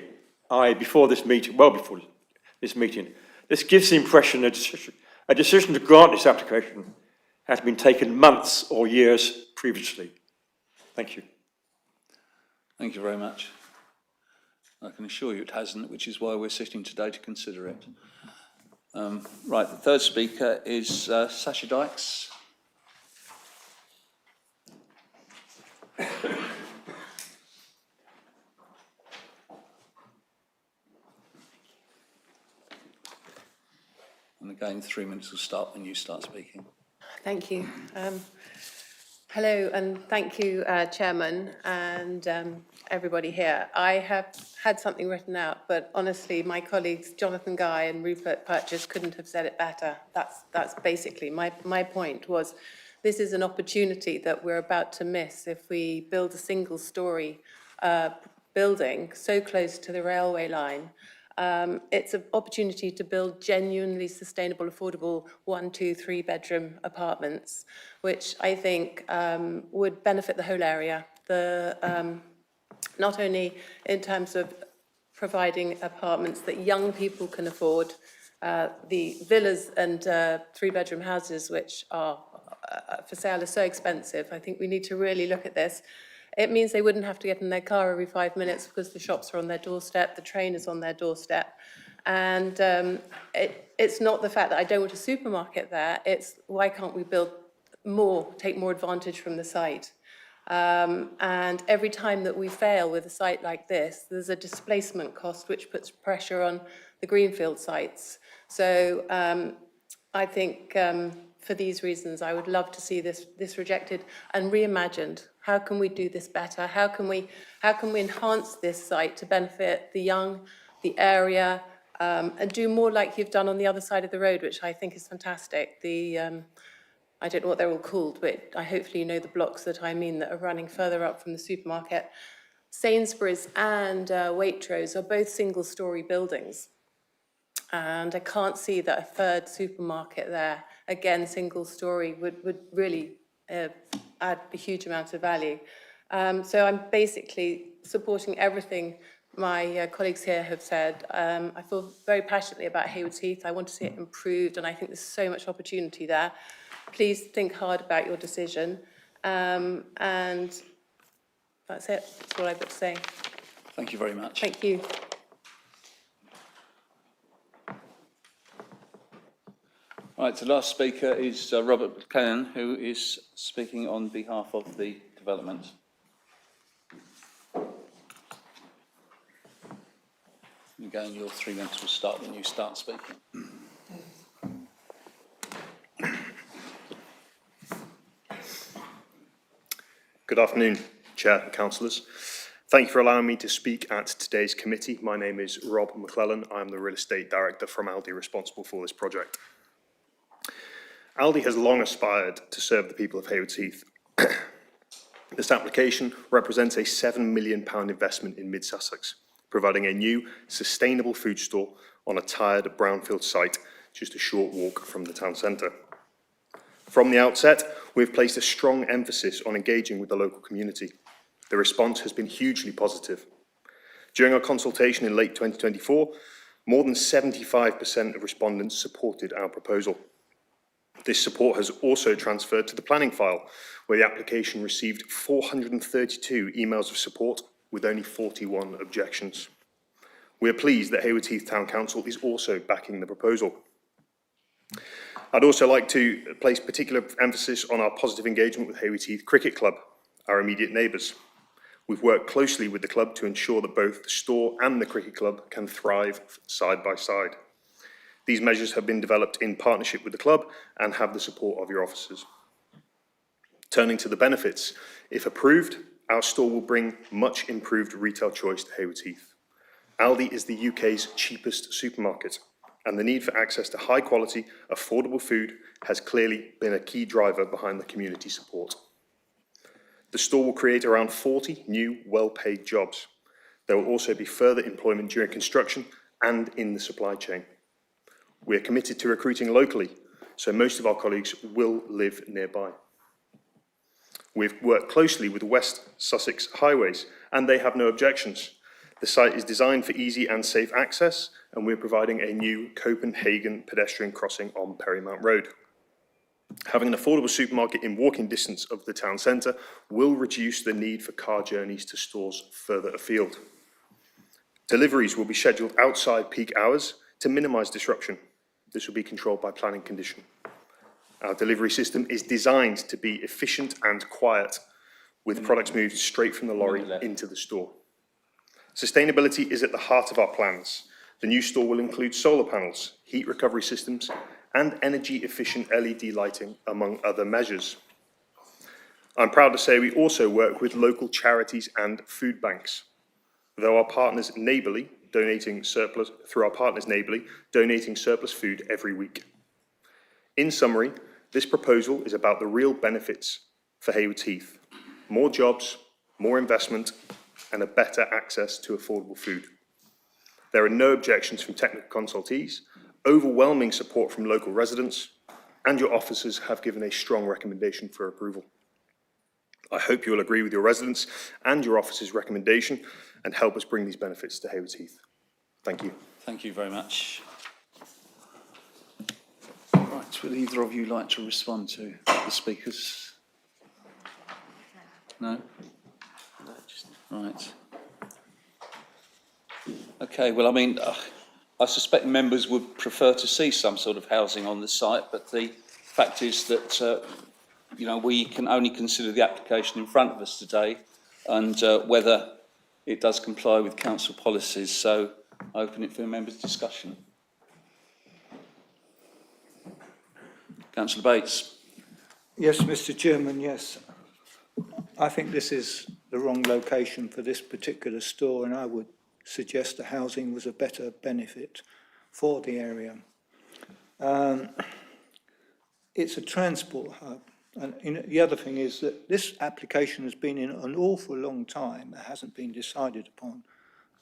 i.e. before this meeting, well before this meeting. This gives the impression a decision to grant this application has been taken months or years previously. Thank you. Thank you very much. I can assure you it hasn't, which is why we're sitting today to consider it. Right, the third speaker is Sasha Dykes. And again, 3 minutes will start when you start speaking. Thank you. Hello, and thank you, Chairman, and everybody here. I have had something written out, but honestly, my colleagues, Jonathan Guy and Rupert Purchase, couldn't have said it better. That's basically my point was, this is an opportunity that we're about to miss if we build a single-storey building so close to the railway line. It's an opportunity to build genuinely sustainable, affordable 1, 2, 3 bedroom apartments, which I think would benefit the whole area. Not only in terms of providing apartments that young people can afford, the villas and 3 bedroom houses, which are for sale, are so expensive. I think we need to really look at this. It means they wouldn't have to get in their car every 5 minutes because the shops are on their doorstep, the train is on their doorstep. And it's not the fact that I don't want a supermarket there, it's why can't we build more, take more advantage from the site? And every time that we fail with a site like this, there's a displacement cost which puts pressure on the greenfield sites. So I think for these reasons, I would love to see this rejected and reimagined. How can we do this better? How can we enhance this site to benefit the young, the area, and do more like you've done on the other side of the road, which I think is fantastic. I don't know what they're all called, but hopefully you know the blocks that I mean that are running further up from the supermarket. Sainsbury's and Waitrose are both single-storey buildings. And I can't see that a third supermarket there, again, single-storey, would really add a huge amount of value. So I'm basically supporting everything my colleagues here have said, I feel very passionately about Haywards Heath. I want to see it improved, and I think there's so much opportunity there. Please think hard about your decision. And that's it. That's all I've got to say. Thank you very much. Thank you. Right, the last speaker is Robert Buchanan, who is speaking on behalf of the development. Again, your 3 minutes will start when you start speaking. Good afternoon, Chair and Councillors. Thank you for allowing me to speak at today's committee. My name is Rob McClellan. I'm the Real Estate Director from Aldi responsible for this project. Aldi has long aspired to serve the people of Haywards Heath. This application represents a £7 million investment in Mid-Sussex, providing a new, sustainable food store on a tired brownfield site just a short walk from the town centre. From the outset, we've placed a strong emphasis on engaging with the local community. The response has been hugely positive. During our consultation in late 2024, more than 75% of respondents supported our proposal. This support has also transferred to the planning file, where the application received 432 emails of support with only 41 objections. We are pleased that Haywards Heath Town Council is also backing the proposal. I'd also like to place particular emphasis on our positive engagement with Haywards Heath Cricket Club, our immediate neighbours. We've worked closely with the club to ensure that both the store and the cricket club can thrive side by side. These measures have been developed in partnership with the club and have the support of your officers. Turning to the benefits, if approved, our store will bring much improved retail choice to Haywards Heath. Aldi is the UK's cheapest supermarket, and the need for access to high quality, affordable food has clearly been a key driver behind the community support. The store will create around 40 new, well-paid jobs. There will also be further employment during construction and in the supply chain. We are committed to recruiting locally, so most of our colleagues will live nearby. We've worked closely with West Sussex Highways, and they have no objections. The site is designed for easy and safe access, and we're providing a new Copenhagen pedestrian crossing on Perrymount Road. Having an affordable supermarket in walking distance of the town centre will reduce the need for car journeys to stores further afield. Deliveries will be scheduled outside peak hours to minimise disruption. This will be controlled by planning condition. Our delivery system is designed to be efficient and quiet, with products moved straight from the lorry into the store. Sustainability is at the heart of our plans. The new store will include solar panels, heat recovery systems, and energy-efficient LED lighting, among other measures. I'm proud to say we also work with local charities and food banks. Through our partners Neighbourly, donating surplus food every week. In summary, this proposal is about the real benefits for Haywards Heath: more jobs, more investment, and a better access to affordable food. There are no objections from technical consultees, overwhelming support from local residents, and your officers have given a strong recommendation for approval. I hope you will agree with your residents and your officers' recommendation and help us bring these benefits to Haywards Heath. Thank you. Thank you very much. Right, would either of you like to respond to the speakers? No? Right. Okay, well, I mean, I suspect members would prefer to see some sort of housing on the site, but the fact is that, you know, we can only consider the application in front of us today and whether it does comply with council policies. So I open it for members' discussion. Councillor Bates. Yes, Mr. Chairman, yes. I think this is the wrong location for this particular store, and I would suggest the housing was a better benefit for the area. It's a transport hub. And the other thing is that this application has been in an awful long time. It hasn't been decided upon.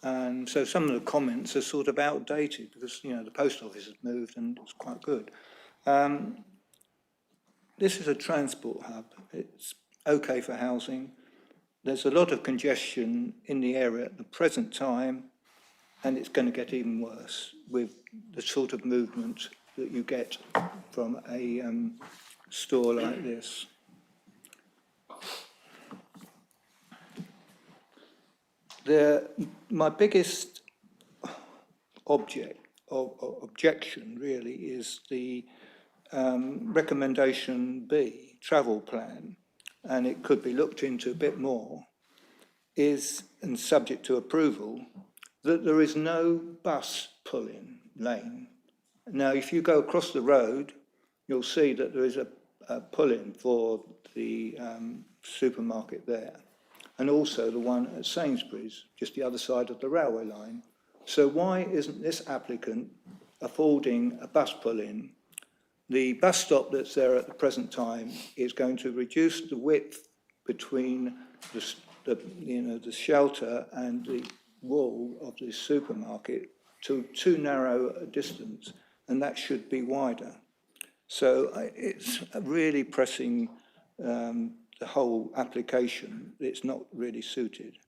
And so some of the comments are sort of outdated because, you know, the post office has moved and it's quite good. This is a transport hub. It's okay for housing. there's a lot of congestion in the area at the present time, and it's going to get even worse with the sort of movement that you get from a store like this. My biggest objection really is the recommendation B, travel plan, and it could be looked into a bit more, is, and subject to approval, that there is no bus pull-in lane. Now, if you go across the road, you'll see that there is a pull-in for the supermarket there, and also the one at Sainsbury's, just the other side of the railway line. So why isn't this applicant affording a bus pull-in? The bus stop that's there at the present time is going to reduce the width between the shelter and the wall of the supermarket to too narrow a distance, and that should be wider. So it's really pressing the whole application. It's not really suited.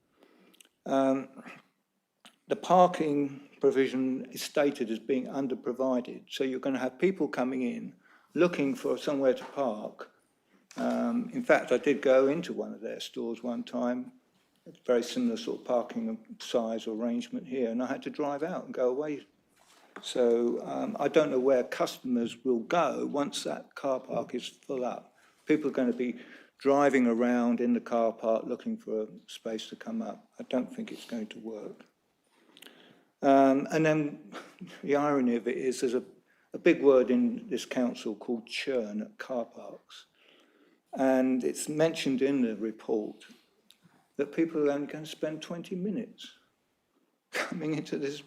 The parking provision is stated as being under-provided, so you're going to have people coming in looking for somewhere to park. In fact, I did go into one of their stores one time, a very similar sort of parking size arrangement here, and I had to drive out and go away. So I don't know where customers will go once that car park is full up. People are going to be driving around in the car park looking for a space to come up. I don't think it's going to work. And then the irony of it is there's a big word in this council called churn at car parks. And it's mentioned in the report that people are only going to spend 20 minutes coming into this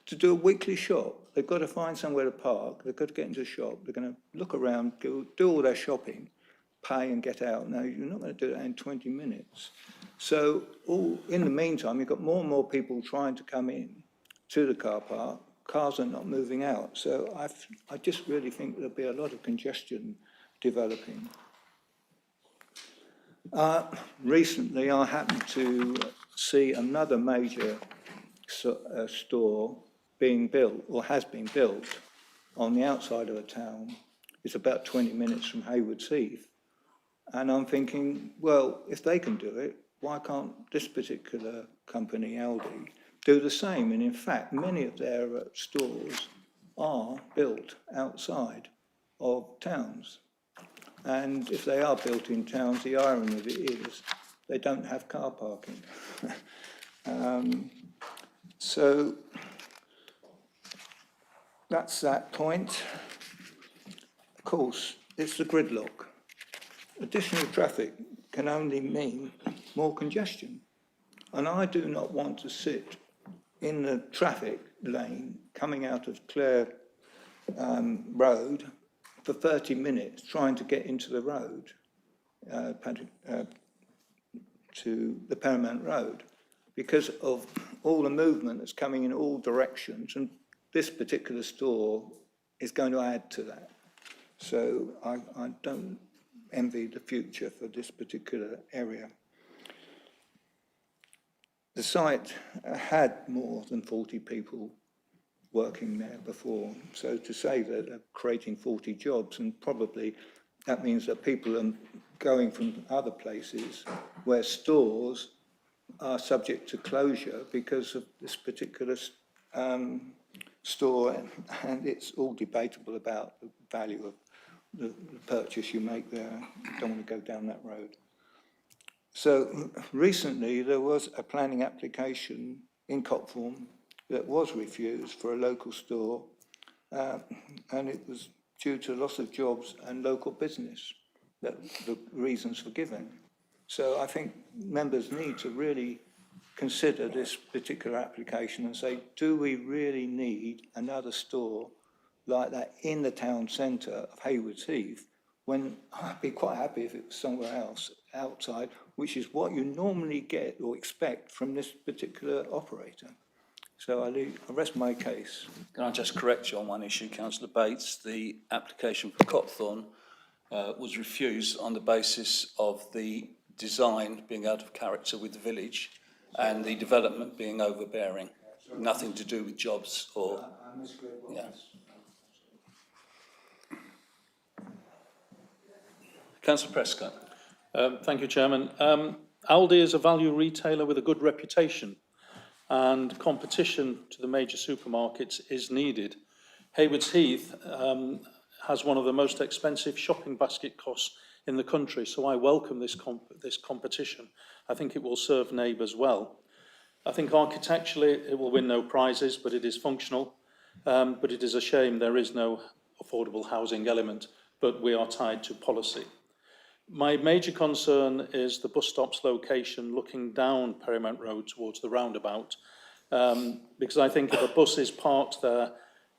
to do a weekly shop. They've got to find somewhere to park. They've got to get into a shop. They're going to look around, do all their shopping, pay and get out. No, you're not going to do that in 20 minutes. So in the meantime, you've got more and more people trying to come in to the car park. Cars are not moving out. So I just really think there'll be a lot of congestion developing. Recently, I happened to see another major store being built, or has been built, on the outside of a town. It's about 20 minutes from Haywards Heath. And I'm thinking, well, if they can do it, why can't this particular company, Aldi, do the same? And in fact, many of their stores are built outside of towns. And if they are built in towns, the irony of it is they don't have car parking. So that's that point. Of course, it's the gridlock. Additional traffic can only mean more congestion. And I do not want to sit in the traffic lane coming out of Clare Road for 30 minutes trying to get into the road, to the Paramount Road, because of all the movement that's coming in all directions, and this particular store is going to add to that. So I don't envy the future for this particular area. The site had more than 40 people working there before. So to say that they're creating 40 jobs, and probably that means that people are going from other places where stores are subject to closure because of this particular store, and it's all debatable about the value of the purchase you make there. You don't want to go down that road. So recently there was a planning application in Copthorne that was refused for a local store, and it was due to loss of jobs and local business, that the reasons were given. So I think members need to really consider this particular application and say, do we really need another store like that in the town centre of Haywards Heath, when I'd be quite happy if it was somewhere else outside, which is what you normally get or expect from this particular operator. So I rest my case. Can I just correct you on one issue, Councillor Bates? The application for Copthorne was refused on the basis of the design being out of character with the village and the development being overbearing. Nothing to do with jobs or, yeah. Councillor Prescott. Thank you, Chairman. Aldi is a value retailer with a good reputation, and competition to the major supermarkets is needed. Haywards Heath has one of the most expensive shopping basket costs in the country, so I welcome this competition. I think it will serve neighbours well. I think architecturally it will win no prizes, but it is functional. But it is a shame there is no affordable housing element, but we are tied to policy. My major concern is the bus stop's location looking down Perrymount Road towards the roundabout, because I think if a bus is parked there,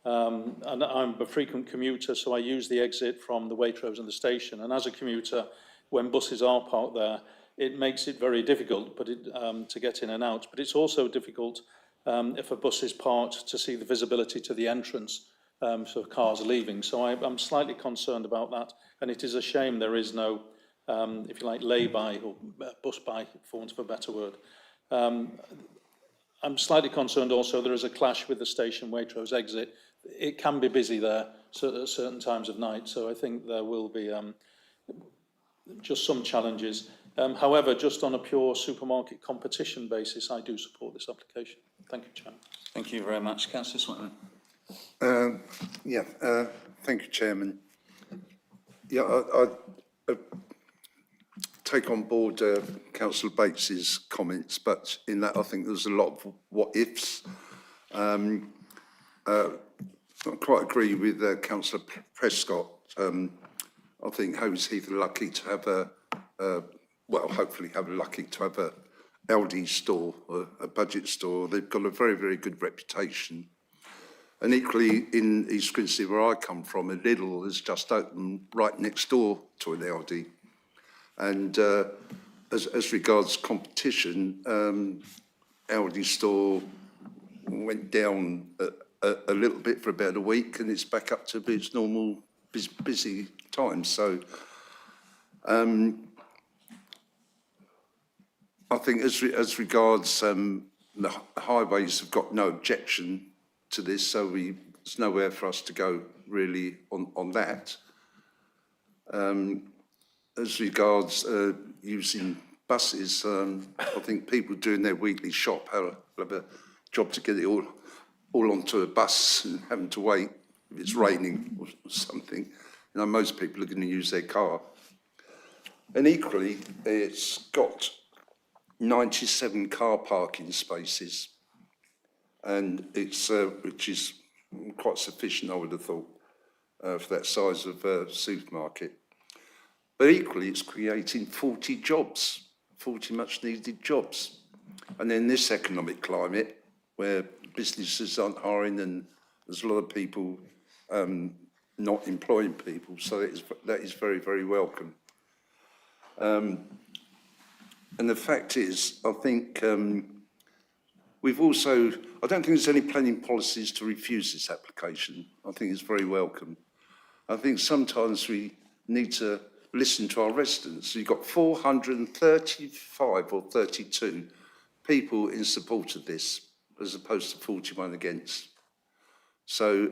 and I'm a frequent commuter, so I use the exit from the Waitrose and the station, and as a commuter, when buses are parked there, it makes it very difficult to get in and out, but it's also difficult if a bus is parked to see the visibility to the entrance, so cars leaving. So I'm slightly concerned about that, and it is a shame there is no, if you like, lay-by or bus-by, for want of a better word. I'm slightly concerned also there is a clash with the station Waitrose exit. It can be busy there at certain times of night, so I think there will be just some challenges. However, just on a pure supermarket competition basis, I do support this application. Thank you, Chairman. Thank you very much. Councillor Sweatman. Thank you, Chairman. Yeah, I take on board Councillor Bates's comments, but in that I think there's a lot of what-ifs. I quite agree with Councillor Prescott. I think Haywards Heath are lucky to have hopefully lucky to have a Aldi store, a budget store. They've got a very, very good reputation. And equally in East Grinstead, where I come from, a Lidl has just opened right next door to an Aldi. And as regards competition, Aldi store went down a little bit for about a week, and it's back up to its normal busy time. So I think as regards the highways have got no objection to this, so there's nowhere for us to go really on that. As regards using buses, I think people doing their weekly shop have a job to get it all onto a bus and having to wait if it's raining or something. You know, most people are going to use their car. And equally, it's got 97 car parking spaces, and it's which is quite sufficient, I would have thought, for that size of supermarket. But equally, it's creating 40 jobs, 40 much-needed jobs. And in this economic climate, where businesses aren't hiring and there's a lot of people not employing people, so that is very, very welcome. And the fact is, I think we've also, I don't think there's any planning policies to refuse this application. I think it's very welcome. I think sometimes we need to listen to our residents. You've got 435 or 32 people in support of this, as opposed to 41 against. So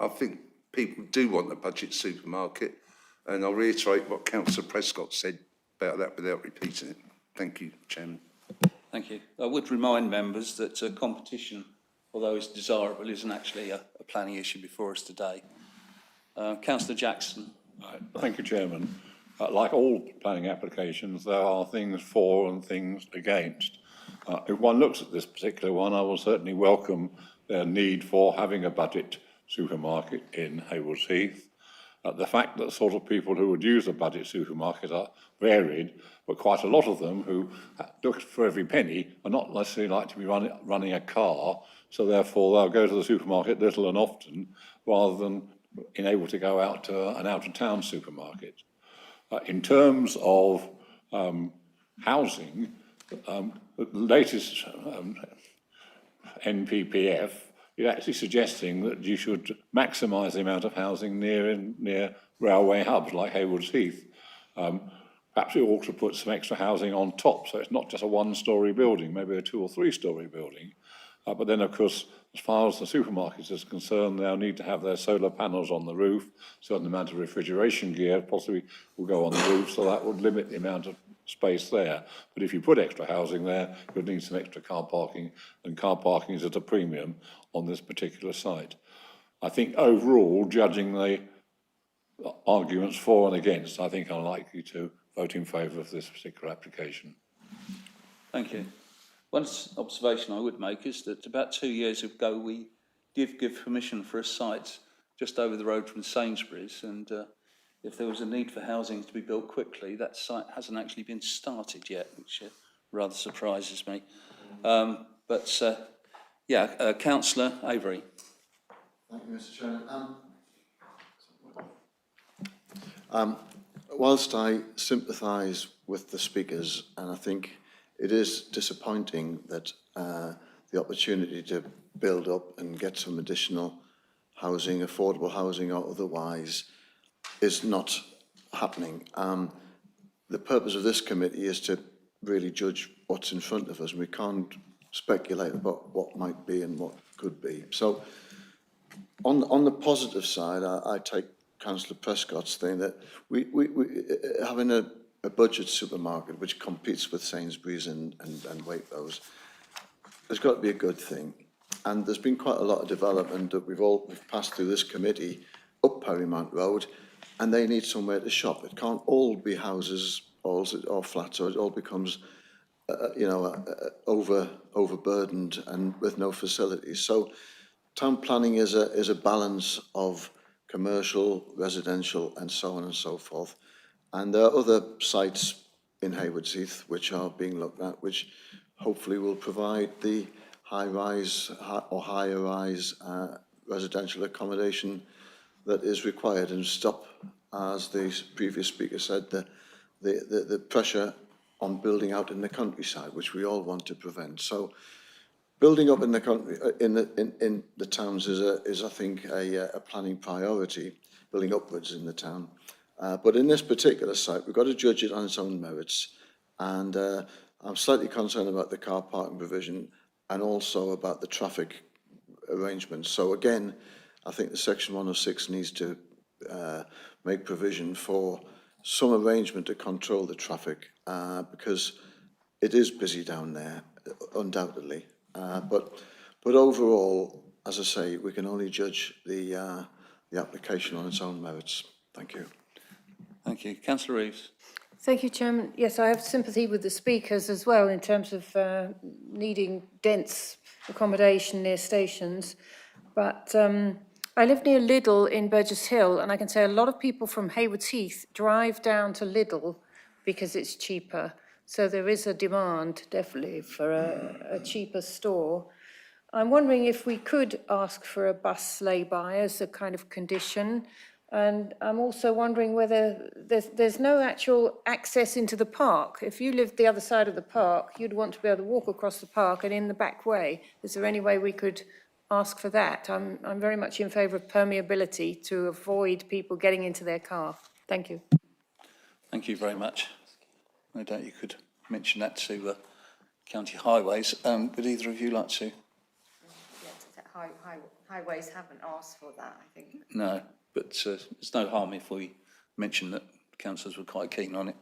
I think people do want a budget supermarket, and I'll reiterate what Councillor Prescott said about that without repeating it. Thank you, Chairman. Thank you. I would remind members that competition, although it's desirable, isn't actually a planning issue before us today. Councillor Jackson. Thank you, Chairman. Like all planning applications, there are things for and things against. If one looks at this particular one, I will certainly welcome their need for having a budget supermarket in Haywards Heath. The fact that the sort of people who would use a budget supermarket are varied, but quite a lot of them who look for every penny are not necessarily like to be running a car, so therefore they'll go to the supermarket little and often rather than being able to go out to an out-of-town supermarket. In terms of housing, the latest NPPF is actually suggesting that you should maximise the amount of housing near railway hubs like Haywards Heath. perhaps we ought to put some extra housing on top, so it's not just a one-storey building, maybe a 2 or 3 storey building. But then, of course, as far as the supermarkets is concerned, they'll need to have their solar panels on the roof, a certain amount of refrigeration gear possibly will go on the roof, so that would limit the amount of space there. But if you put extra housing there, you'd need some extra car parking, and car parking is at a premium on this particular site. I think overall, judging the arguments for and against, I think I'm likely to vote in favour of this particular application. Thank you. One observation I would make is that about 2 years ago, we did give permission for a site just over the road from Sainsbury's, and if there was a need for housing to be built quickly, that site hasn't actually been started yet, which rather surprises me. Councillor Avery. Thank you, Mr. Chairman. Whilst I sympathise with the speakers, and I think it is disappointing that the opportunity to build up and get some additional housing, affordable housing or otherwise, is not happening. The purpose of this committee is to really judge what's in front of us, and we can't speculate about what might be and what could be. So on the positive side, I take Councillor Prescott's thing that we having a budget supermarket which competes with Sainsbury's and Waitrose has got to be a good thing. And there's been quite a lot of development that we've passed through this committee up Perry Mount Road, and they need somewhere to shop. It can't all be houses or flats, or it all becomes overburdened and with no facilities. So town planning is a balance of commercial, residential, and so on and so forth. And there are other sites in Haywards Heath which are being looked at, which hopefully will provide the high-rise or higher-rise residential accommodation that is required, and stop, as the previous speaker said, the pressure on building out in the countryside, which we all want to prevent. So building up in the country, in the towns is I think a planning priority, building upwards in the town. But in this particular site, we've got to judge it on its own merits. And I'm slightly concerned about the car parking provision and also about the traffic arrangements. So again, I think the Section 106 needs to make provision for some arrangement to control the traffic because it is busy down there, undoubtedly. But overall, as I say, we can only judge the application on its own merits. Thank you. Thank you. Councillor Reeves. Thank you, Chairman. Yes, I have sympathy with the speakers as well in terms of needing dense accommodation near stations. But I live near Lidl in Burgess Hill, and I can say a lot of people from Haywards Heath drive down to Lidl because it's cheaper. So there is a demand, definitely, for a cheaper store. I'm wondering if we could ask for a bus lay-by as a kind of condition. And I'm also wondering whether there's no actual access into the park. If you lived the other side of the park, you'd want to be able to walk across the park and in the back way. Is there any way we could ask for that? I'm very much in favour of permeability to avoid people getting into their car. Thank you. Thank you very much. No doubt you could mention that to county highways. Would either of you like to? Highways haven't asked for that, I think. No, but there's no harm if we mention that councillors were quite keen on it.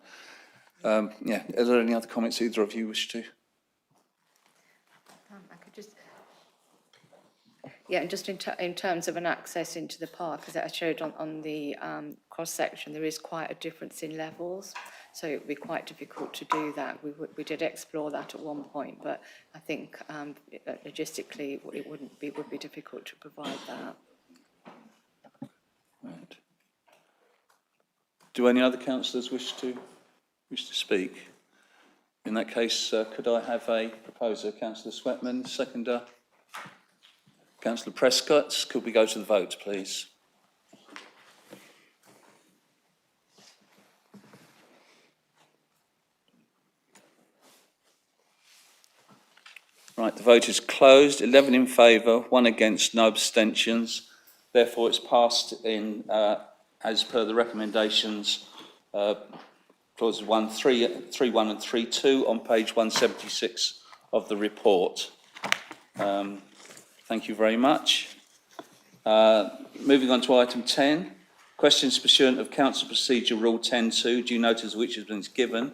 Are there any other comments either of you wish to? I could just... Yeah, and just in terms of an access into the park, as I showed on the cross-section, there is quite a difference in levels, so it would be quite difficult to do that. We did explore that at one point, but I think logistically it would be difficult to provide that. Right. Do any other councillors wish to speak? In that case, could I have a proposer? Councillor Sweatman, seconder. Councillor Prescott, could we go to the vote, please? Right, the vote is closed. 11 in favour, 1 against, no abstentions. Therefore, it's passed in as per the recommendations clauses 1, 3, 3.1 and 3.2 on page 176 of the report. Thank you very much. Moving on to item 10, questions pursuant of Council Procedure Rule 10.2, due notice of which has been given.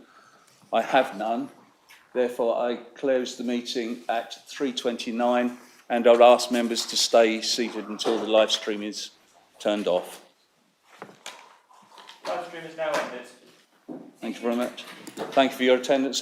I have none. Therefore, I close the meeting at 3:29, and I'll ask members to stay seated until the live stream is turned off. Live stream is now ended. Thank you very much. Thank you for your attendance, everyone.